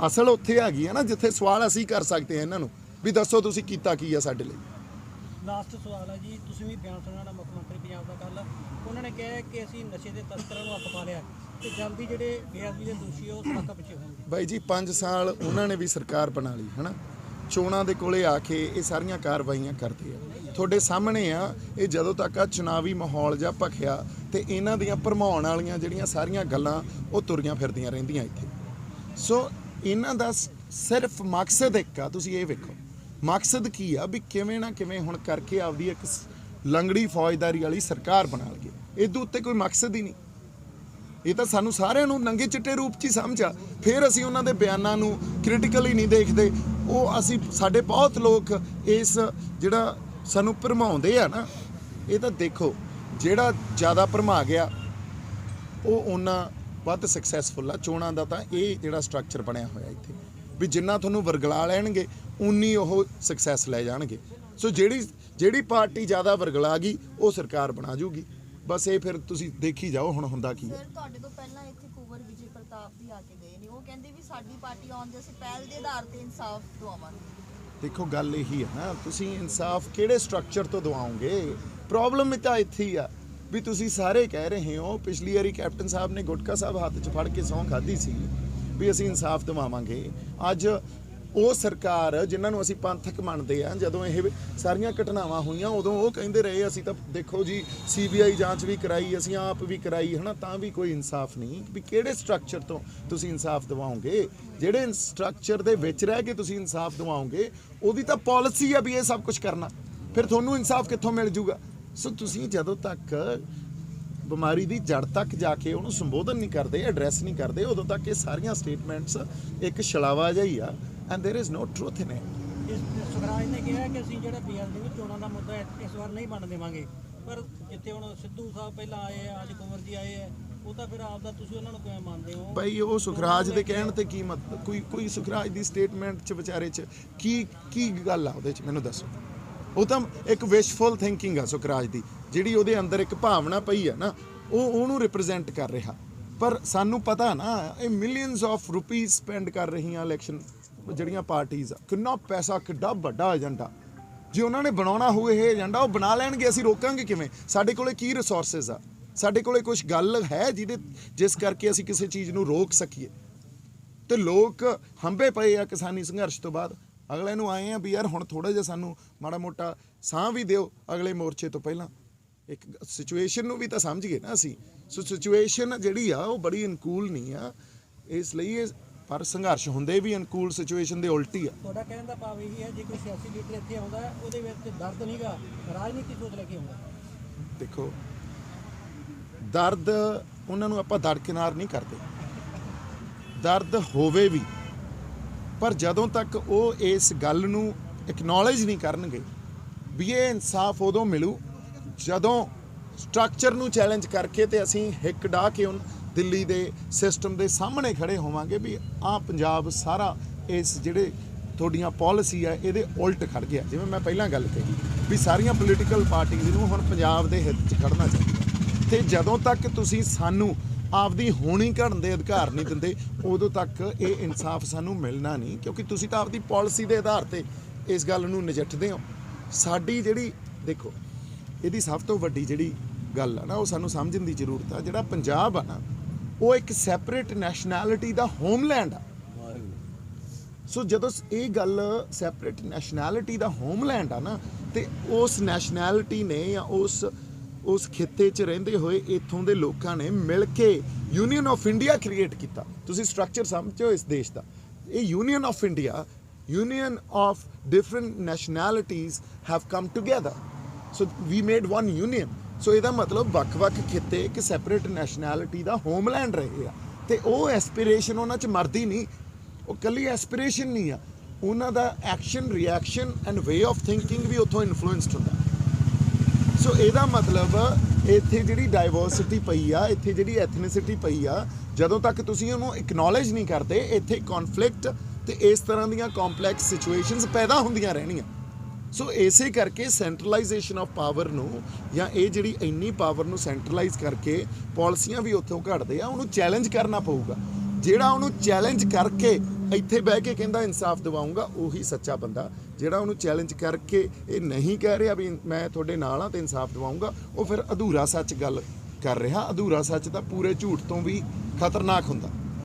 ਅਸਲ ਉੱਥੇ ਆ ਗਈ ਹੈ ਨਾ ਜਿੱਥੇ ਸਵਾਲ ਅਸੀਂ ਕਰ ਸਕਦੇ ਹਾਂ ਇਹਨਾਂ ਨੂੰ ਵੀ ਦੱਸੋ ਤੁਸੀਂ ਕੀਤਾ ਕੀ ਆ ਸਾਡੇ ਲਈ। ਲਾਸਟ ਸਵਾਲ ਹੈ ਜੀ, ਤੁਸੀਂ ਵੀ ਬਿਆਨ ਸੁਣਿਆ ਨਾ ਮੁੱਖ ਮੰਤਰੀ ਪੰਜਾਬ ਦਾ ਕੱਲ੍ਹ, ਉਹਨਾਂ ਨੇ ਕਿਹਾ ਕਿ ਅਸੀਂ ਨਸ਼ੇ ਦੇ ਤਸਕਰਾਂ ਨੂੰ ਹੱਥ ਪਾ ਲਿਆ ਤੇ ਜਲਦੀ ਜਿਹੜੇ ਬੇਅਦਬੀ ਦੇ ਦੋਸ਼ੀ ਉਹ ਸਖਤ ਪਿੱਛੇ ਹੋਣਗੇ। ਬਾਈ ਜੀ 5 ਸਾਲ ਉਹਨਾਂ ਨੇ ਵੀ ਸਰਕਾਰ ਬਣਾ ਲਈ ਹੈ ਨਾ, ਚੋਣਾਂ ਦੇ ਕੋਲੇ ਆ ਕੇ ਇਹ ਸਾਰੀਆਂ ਕਾਰਵਾਈਆਂ ਕਰਦੇ ਆ। ਤੁਹਾਡੇ ਸਾਹਮਣੇ ਆ ਇਹ ਜਦੋਂ ਤੱਕ ਆ ਚੁਣਾਵੀ ਮਾਹੌਲ ਜਾਂ ਭਖਿਆ ਤੇ ਇਹਨਾਂ ਦੀਆਂ ਭਰਮਾਉਣ ਵਾਲੀਆਂ ਜਿਹੜੀਆਂ ਸਾਰੀਆਂ ਗੱਲਾਂ ਉਹ ਤੁਰੀਆਂ ਫਿਰਦੀਆਂ ਰਹਿੰਦੀਆਂ ਇੱਥੇ। ਸੋ ਇਹਨਾਂ ਦਾ ਸਿਰਫ ਮਕਸਦ ਇੱਕ ਆ, ਤੁਸੀਂ ਇਹ ਵੇਖੋ ਮਕਸਦ ਕੀ ਆ ਵੀ ਕਿਵੇਂ ਨਾ ਕਿਵੇਂ ਹੁਣ ਕਰਕੇ ਆਪਦੀ ਇੱਕ ਲੰਗੜੀ ਫੌਜਦਾਰੀ ਵਾਲੀ ਸਰਕਾਰ ਬਣਾ ਲਈਏ। ਇਹਦੇ ਉੱਤੇ ਕੋਈ ਮਕਸਦ ਹੀ ਨਹੀਂ। ਇਹ ਤਾਂ ਸਾਨੂੰ ਸਾਰਿਆਂ ਨੂੰ ਨੰਗੇ ਚਿੱਟੇ ਰੂਪ 'ਚ ਹੀ ਸਮਝਾ। ਫਿਰ ਅਸੀਂ ਉਹਨਾਂ ਦੇ ਬਿਆਨਾਂ ਨੂੰ ਕ੍ਰਿਟੀਕਲੀ ਨਹੀਂ ਦੇਖਦੇ। ਉਹ ਅਸੀਂ ਸਾਡੇ ਬਹੁਤ ਲੋਕ ਇਸ ਜਿਹੜਾ ਸਾਨੂੰ ਭਰਮਾਉਂਦੇ ਆ ਨਾ, ਇਹ ਤਾਂ ਦੇਖੋ ਜਿਹੜਾ ਜ਼ਿਆਦਾ ਭਰਮਾ ਗਿਆ ਉਹ ਉਹਨਾਂ ਵੱਧ ਸਕਸੈਸਫੁਲ ਆ। ਚੋਣਾਂ ਦਾ ਤਾਂ ਇਹ ਜਿਹੜਾ ਸਟਰਕਚਰ ਬਣਿਆ ਹੋਇਆ ਇੱਥੇ ਵੀ ਜਿੰਨਾ ਤੁਹਾਨੂੰ ਵਰਗਲਾ ਲੈਣਗੇ ਉਨੀ ਉਹ ਸਕਸੈਸ ਲੈ ਜਾਣਗੇ। ਸੋ ਜਿਹੜੀ ਪਾਰਟੀ ਜ਼ਿਆਦਾ ਵਰਗਲਾ ਗਈ ਉਹ ਸਰਕਾਰ ਬਣਾ ਜੂਗੀ। ਬਸ ਇਹ ਫਿਰ ਤੁਸੀਂ ਦੇਖੀ ਜਾਓ ਹੁਣ ਹੁੰਦਾ ਕੀ ਹੈ। ਸਰ ਤੁਹਾਡੇ ਤੋਂ ਪਹਿਲਾਂ ਇੱਥੇ ਕੁਵਰ ਵਿਜੇ ਪ੍ਰਤਾਪ ਵੀ ਆ ਕੇ ਗਏ ਨੇ, ਉਹ ਕਹਿੰਦੇ ਵੀ ਸਾਡੀ ਪਾਰਟੀ ਆਉਣ ਦੇ ਅਸੀਂ ਪਹਿਲ ਦੇ ਆਧਾਰ ਤੇ ਇਨਸਾਫ ਦਵਾਵਾਂਗੇ। ਦੇਖੋ ਗੱਲ ਇਹੀ ਹੈ ਨਾ, ਤੁਸੀਂ ਇਨਸਾਫ ਕਿਹੜੇ ਸਟਰਕਚਰ ਤੋਂ ਦਵਾਓਗੇ? ਪ੍ਰੋਬਲਮ ਤਾਂ ਇੱਥੇ ਹੀ ਆ ਵੀ ਤੁਸੀਂ ਸਾਰੇ ਕਹਿ ਰਹੇ ਹੋ ਪਿਛਲੀ ਵਾਰੀ ਕੈਪਟਨ ਸਾਹਿਬ ਨੇ ਗੁਟਕਾ ਸਾਹਿਬ ਹੱਥ 'ਚ ਫੜ ਕੇ ਸਹੁੰ ਖਾਧੀ ਸੀ ਵੀ ਅਸੀਂ ਇਨਸਾਫ ਦਵਾਵਾਂਗੇ। ਅੱਜ ਉਹ ਸਰਕਾਰ ਜਿਨ੍ਹਾਂ ਨੂੰ ਅਸੀਂ ਪੰਥਕ ਮੰਨਦੇ ਆ, ਜਦੋਂ ਇਹ ਸਾਰੀਆਂ ਘਟਨਾਵਾਂ ਹੋਈਆਂ ਉਦੋਂ ਉਹ ਕਹਿੰਦੇ ਰਹੇ ਅਸੀਂ ਤਾਂ ਦੇਖੋ ਜੀ CBI ਜਾਂਚ ਵੀ ਕਰਾਈ, ਅਸੀਂ ਆਪ ਵੀ ਕਰਾਈ ਹੈ ਨਾ, ਤਾਂ ਵੀ ਕੋਈ ਇਨਸਾਫ ਨਹੀਂ। ਵੀ ਕਿਹੜੇ ਸਟਰਕਚਰ ਤੋਂ ਤੁਸੀਂ ਇਨਸਾਫ ਦਿਵਾਓਗੇ? ਜਿਹੜੇ ਸਟਰਕਚਰ ਦੇ ਵਿੱਚ ਰਹਿ ਕੇ ਤੁਸੀਂ ਇਨਸਾਫ ਦਿਵਾਓਗੇ ਉਹਦੀ ਤਾਂ ਪਾਲਿਸੀ ਆ ਵੀ ਇਹ ਸਭ ਕੁਝ ਕਰਨਾ, ਫਿਰ ਤੁਹਾਨੂੰ ਇਨਸਾਫ ਕਿੱਥੋਂ ਮਿਲ ਜੂਗਾ? ਸੋ ਤੁਸੀਂ ਜਦੋਂ ਤੱਕ ਬਿਮਾਰੀ ਦੀ ਜੜ ਤੱਕ ਜਾ ਕੇ ਉਹਨੂੰ ਸੰਬੋਧਨ ਨਹੀਂ ਕਰਦੇ, ਐਡਰੈਸ ਨਹੀਂ ਕਰਦੇ, ਉਦੋਂ ਤੱਕ ਇਹ ਸਾਰੀਆਂ ਸਟੇਟਮੈਂਟਸ ਇੱਕ ਛਲਾਵਾ ਜਿਹਾ ਹੀ ਆ and there is no truth in it. ਇਸ ਸੁਖਰਾਜ ਨੇ ਕਿਹਾ ਕਿ ਅਸੀਂ ਜਿਹੜਾ ਬੇਅਦਬੀ ਵਿੱਚ ਚੋਣਾਂ ਦਾ ਮੁੱਦਾ ਇਸ ਵਾਰ ਨਹੀਂ ਮੰਨ ਦੇਵਾਂਗੇ, ਪਰ ਜਿੱਥੇ ਹੁਣ ਸਿੱਧੂ ਸਾਹਿਬ ਪਹਿਲਾਂ ਆਏ ਆ, ਅੱਜ ਕੁੰਵਰ ਜੀ ਆਏ ਆ, ਉਹ ਤਾਂ ਫਿਰ ਆਪ ਦਾ ਤੁਸੀਂ ਉਹਨਾਂ ਨੂੰ ਕਿਵੇਂ ਮੰਨਦੇ ਹੋ? ਭਾਈ ਉਹ ਸੁਖਰਾਜ ਦੇ ਕਹਿਣ ਤੇ ਕੀ ਮਤਲਬ? ਕੋਈ ਸੁਖਰਾਜ ਦੀ ਸਟੇਟਮੈਂਟ 'ਚ ਵਿਚਾਰੇ 'ਚ ਕੀ ਗੱਲ ਆ ਉਹਦੇ 'ਚ ਮੈਨੂੰ ਦੱਸੋ। ਉਹ ਤਾਂ ਇੱਕ ਵਿਸ਼ਫੁਲ ਥਿੰਕਿੰਗ ਆ ਸੁਖਰਾਜ ਦੀ, ਜਿਹੜੀ ਉਹਦੇ ਅੰਦਰ ਇੱਕ ਭਾਵਨਾ ਪਈ ਆ ਨਾ, ਉਹ ਉਹਨੂੰ ਰਿਪਰੈਜ਼ੈਂਟ ਕਰ ਰਿਹਾ। ਪਰ ਸਾਨੂੰ ਪਤਾ ਨਾ ਇਹ ਮਿਲੀਅਨਸ ਆਫ ਰੁਪੀਜ਼ ਸਪੈਂਡ ਕਰ ਰਹੀਆਂ ਇਲੈਕਸ਼ਨ ਜਿਹੜੀਆਂ ਪਾਰਟੀਆਂ ਆ, ਕਿੰਨਾ ਪੈਸਾ, ਕਿੱਡਾ ਵੱਡਾ ਏਜੰਡਾ ਜੇ ਉਹਨਾਂ ਨੇ ਬਣਾਉਣਾ ਹੋਵੇ ਇਹ ਏਜੰਡਾ ਉਹ ਬਣਾ ਲੈਣਗੇ, ਅਸੀਂ ਰੋਕਾਂਗੇ ਕਿਵੇਂ? ਸਾਡੇ ਕੋਲੇ ਕੀ ਰਿਸੋਰਸਸ ਆ? ਸਾਡੇ ਕੋਲੇ ਕੁਝ ਗੱਲ ਹੈ ਜਿਸ ਕਰਕੇ ਅਸੀਂ ਕਿਸੇ ਚੀਜ਼ ਨੂੰ ਰੋਕ ਸਕੀਏ? ਤੇ ਲੋਕ ਹੰਬੇ ਪਏ ਆ ਕਿਸਾਨੀ ਸੰਘਰਸ਼ ਤੋਂ ਬਾਅਦ। ਅਗਲੇ ਨੂੰ ਆਏ ਆ ਵੀ ਯਾਰ ਹੁਣ ਥੋੜਾ ਜਿਹਾ ਸਾਨੂੰ ਮਾੜਾ ਮੋਟਾ ਸਾਹ ਵੀ ਦਿਓ ਅਗਲੇ ਮੋਰਚੇ ਤੋਂ ਪਹਿਲਾਂ। ਇੱਕ ਸਿਚੁਏਸ਼ਨ ਨੂੰ ਵੀ ਤਾਂ ਸਮਝੀਏ ਨਾ ਅਸੀਂ। ਸੋ ਸਿਚੁਏਸ਼ਨ ਜਿਹੜੀ ਆ ਉਹ ਬੜੀ ਅਨੁਕੂਲ ਨਹੀਂ ਆ, ਇਸ ਲਈ ਇਹ ਪਰ ਸੰਘਰਸ਼ ਹੁੰਦੇ ਵੀ ਅਨੁਕੂਲ ਸਿਚੁਏਸ਼ਨ ਦੇ ਉਲਟੀ ਆ। ਤੁਹਾਡਾ ਕਹਿਣ ਦਾ ਭਾਵ ਇਹ ਹੈ ਜੇ ਕੋਈ ਸਿਆਸੀ ਲੀਡਰ ਇੱਥੇ ਆਉਂਦਾ ਹੈ ਉਹਦੇ ਵਿੱਚ ਦਰਦ ਨਹੀਂਗਾ, ਰਾਜਨੀਤੀ ਸੋਚ ਲੈ ਕੇ ਆਉਂਦਾ। ਦੇਖੋ ਦਰਦ ਉਹਨਾਂ ਨੂੰ ਆਪਾਂ ਦਰਕਿਨਾਰ ਨਹੀਂ ਕਰਦੇ, ਦਰਦ ਹੋਵੇ ਵੀ, ਪਰ ਜਦੋਂ ਤੱਕ ਉਹ ਇਸ ਗੱਲ ਨੂੰ ਐਕਨੋਲੇਜ ਨਹੀਂ ਕਰਨਗੇ ਵੀ ਇਹ ਇਨਸਾਫ ਉਦੋਂ ਮਿਲੂ ਜਦੋਂ ਸਟਰਕਚਰ ਨੂੰ ਚੈਲੰਜ ਕਰਕੇ ਤੇ ਅਸੀਂ ਹਿੱਕ ਡਾ ਕੇ ਦਿੱਲੀ ਦੇ ਸਿਸਟਮ ਦੇ ਸਾਹਮਣੇ ਖੜੇ ਹੋਵਾਂਗੇ ਵੀ ਆਹ ਪੰਜਾਬ ਸਾਰਾ ਇਸ ਜਿਹੜੇ ਤੁਹਾਡੀਆਂ ਪਾਲਿਸੀ ਆ ਇਹਦੇ ਉਲਟ ਖੜ ਗਿਆ। ਜਿਵੇਂ ਮੈਂ ਪਹਿਲਾਂ ਗੱਲ ਕਹੀ ਵੀ ਸਾਰੀਆਂ ਪੋਲੀਟੀਕਲ ਪਾਰਟੀਆਂ ਨੂੰ ਹੁਣ ਪੰਜਾਬ ਦੇ ਹਿੱਤ 'ਚ ਖੜਨਾ ਚਾਹੀਦਾ, ਤੇ ਜਦੋਂ ਤੱਕ ਤੁਸੀਂ ਸਾਨੂੰ ਆਪਦੀ ਹੋਣੀ ਘੜਨ ਦੇ ਅਧਿਕਾਰ ਨਹੀਂ ਦਿੰਦੇ ਉਦੋਂ ਤੱਕ ਇਹ ਇਨਸਾਫ ਸਾਨੂੰ ਮਿਲਣਾ ਨਹੀਂ, ਕਿਉਂਕਿ ਤੁਸੀਂ ਤਾਂ ਆਪਦੀ ਪਾਲਿਸੀ ਦੇ ਆਧਾਰ ਤੇ ਇਸ ਗੱਲ ਨੂੰ ਨਜਿੱਠਦੇ ਹੋ। ਸਾਡੀ ਜਿਹੜੀ ਦੇਖੋ ਇਹਦੀ ਸਭ ਤੋਂ ਵੱਡੀ ਜਿਹੜੀ ਗੱਲ ਆ ਨਾ ਉਹ ਸਾਨੂੰ ਸਮਝਣ ਦੀ ਜ਼ਰੂਰਤ ਆ। ਜਿਹੜਾ ਪੰਜਾਬ ਆ ਨਾ ਉਹ ਇੱਕ ਸੈਪਰੇਟ ਨੈਸ਼ਨੈਲਿਟੀ ਦਾ ਹੋਮਲੈਂਡ ਆ। ਸੋ ਜਦੋਂ ਇਹ ਗੱਲ ਸੈਪਰੇਟ ਨੈਸ਼ਨੈਲਿਟੀ ਦਾ ਹੋਮਲੈਂਡ ਆ ਨਾ, ਤੇ ਉਸ ਨੈਸ਼ਨੈਲਿਟੀ ਨੇ ਜਾਂ ਉਸ ਖਿੱਤੇ 'ਚ ਰਹਿੰਦੇ ਹੋਏ ਇੱਥੋਂ ਦੇ ਲੋਕਾਂ ਨੇ ਮਿਲ ਕੇ ਯੂਨੀਅਨ ਆਫ ਇੰਡੀਆ ਕ੍ਰੀਏਟ ਕੀਤਾ। ਤੁਸੀਂ ਸਟਰਕਚਰ ਸਮਝੋ ਇਸ ਦੇਸ਼ ਦਾ, ਇਹ Union of India, union of different nationalities have come together, so we made one union. So ਇਹਦਾ ਮਤਲਬ ਵੱਖ-ਵੱਖ ਖਿੱਤੇ ਇੱਕ ਸੈਪਰੇਟ ਨੈਸ਼ਨੈਲਿਟੀ ਦਾ ਹੋਮਲੈਂਡ ਰਹੇ ਆ, ਤੇ ਉਹ ਐਸਪੀਰੇਸ਼ਨ ਉਹਨਾਂ 'ਚ ਮਰਦੀ ਨਹੀਂ। ਉਹ ਕੱਲੀ ਐਸਪੀਰੇਸ਼ਨ ਨਹੀਂ ਆ, ਉਹਨਾਂ ਦਾ action, reaction and way of thinking ਵੀ ਉੱਥੋਂ ਇਨਫਲੂਐਂਸਡ ਹੁੰਦਾ। ਸੋ ਇਹਦਾ ਮਤਲਬ ਇੱਥੇ ਜਿਹੜੀ ਡਾਈਵਰਸਿਟੀ ਪਈ ਆ, ਇੱਥੇ ਜਿਹੜੀ ਐਥਨਿਸਿਟੀ ਪਈ ਆ, ਜਦੋਂ ਤੱਕ ਤੁਸੀਂ ਉਹਨੂੰ ਐਕਨੋਲੇਜ ਨਹੀਂ ਕਰਦੇ ਇੱਥੇ ਕੌਨਫਲਿਕਟ ਤੇ ਇਸ ਤਰ੍ਹਾਂ ਦੀਆਂ ਕੰਪਲੈਕਸ ਸਿਚੁਏਸ਼ਨਸ ਪੈਦਾ ਹੁੰਦੀਆਂ ਰਹਿਣੀਆਂ। ਸੋ ਇਸੇ ਕਰਕੇ ਸੈਂਟਰਲਾਈਜੇਸ਼ਨ ਆਫ ਪਾਵਰ ਨੂੰ, ਜਾਂ ਇਹ ਜਿਹੜੀ ਇੰਨੀ ਪਾਵਰ ਨੂੰ ਸੈਂਟਰਲਾਈਜ਼ ਕਰਕੇ ਪਾਲਿਸੀਆਂ ਵੀ ਉੱਥੋਂ ਘੜਦੇ ਆ, ਉਹਨੂੰ ਚੈਲੰਜ ਕਰਨਾ ਪਊਗਾ। ਜਿਹੜਾ ਉਹਨੂੰ ਚੈਲੰਜ ਕਰਕੇ ਇੱਥੇ ਬਹਿ ਕੇ ਕਹਿੰਦਾ ਇਨਸਾਫ ਦਿਵਾਉਂਗਾ ਉਹੀ ਸੱਚਾ ਬੰਦਾ। ਜਿਹੜਾ ਉਹਨੂੰ ਚੈਲੰਜ ਕਰਕੇ ਇਹ ਨਹੀਂ ਕਹਿ ਰਿਹਾ ਵੀ ਮੈਂ ਤੁਹਾਡੇ ਨਾਲ ਆ ਤੇ ਇਨਸਾਫ ਦਿਵਾਉਂਗਾ, ਉਹ ਫਿਰ ਅਧੂਰਾ ਸੱਚ ਗੱਲ ਕਰ ਰਿਹਾ। ਅਧੂਰਾ ਸੱਚ ਤਾਂ ਪੂਰੇ ਝੂਠ ਤੋਂ ਵੀ ਖਤਰਨਾਕ ਹੁੰਦਾ।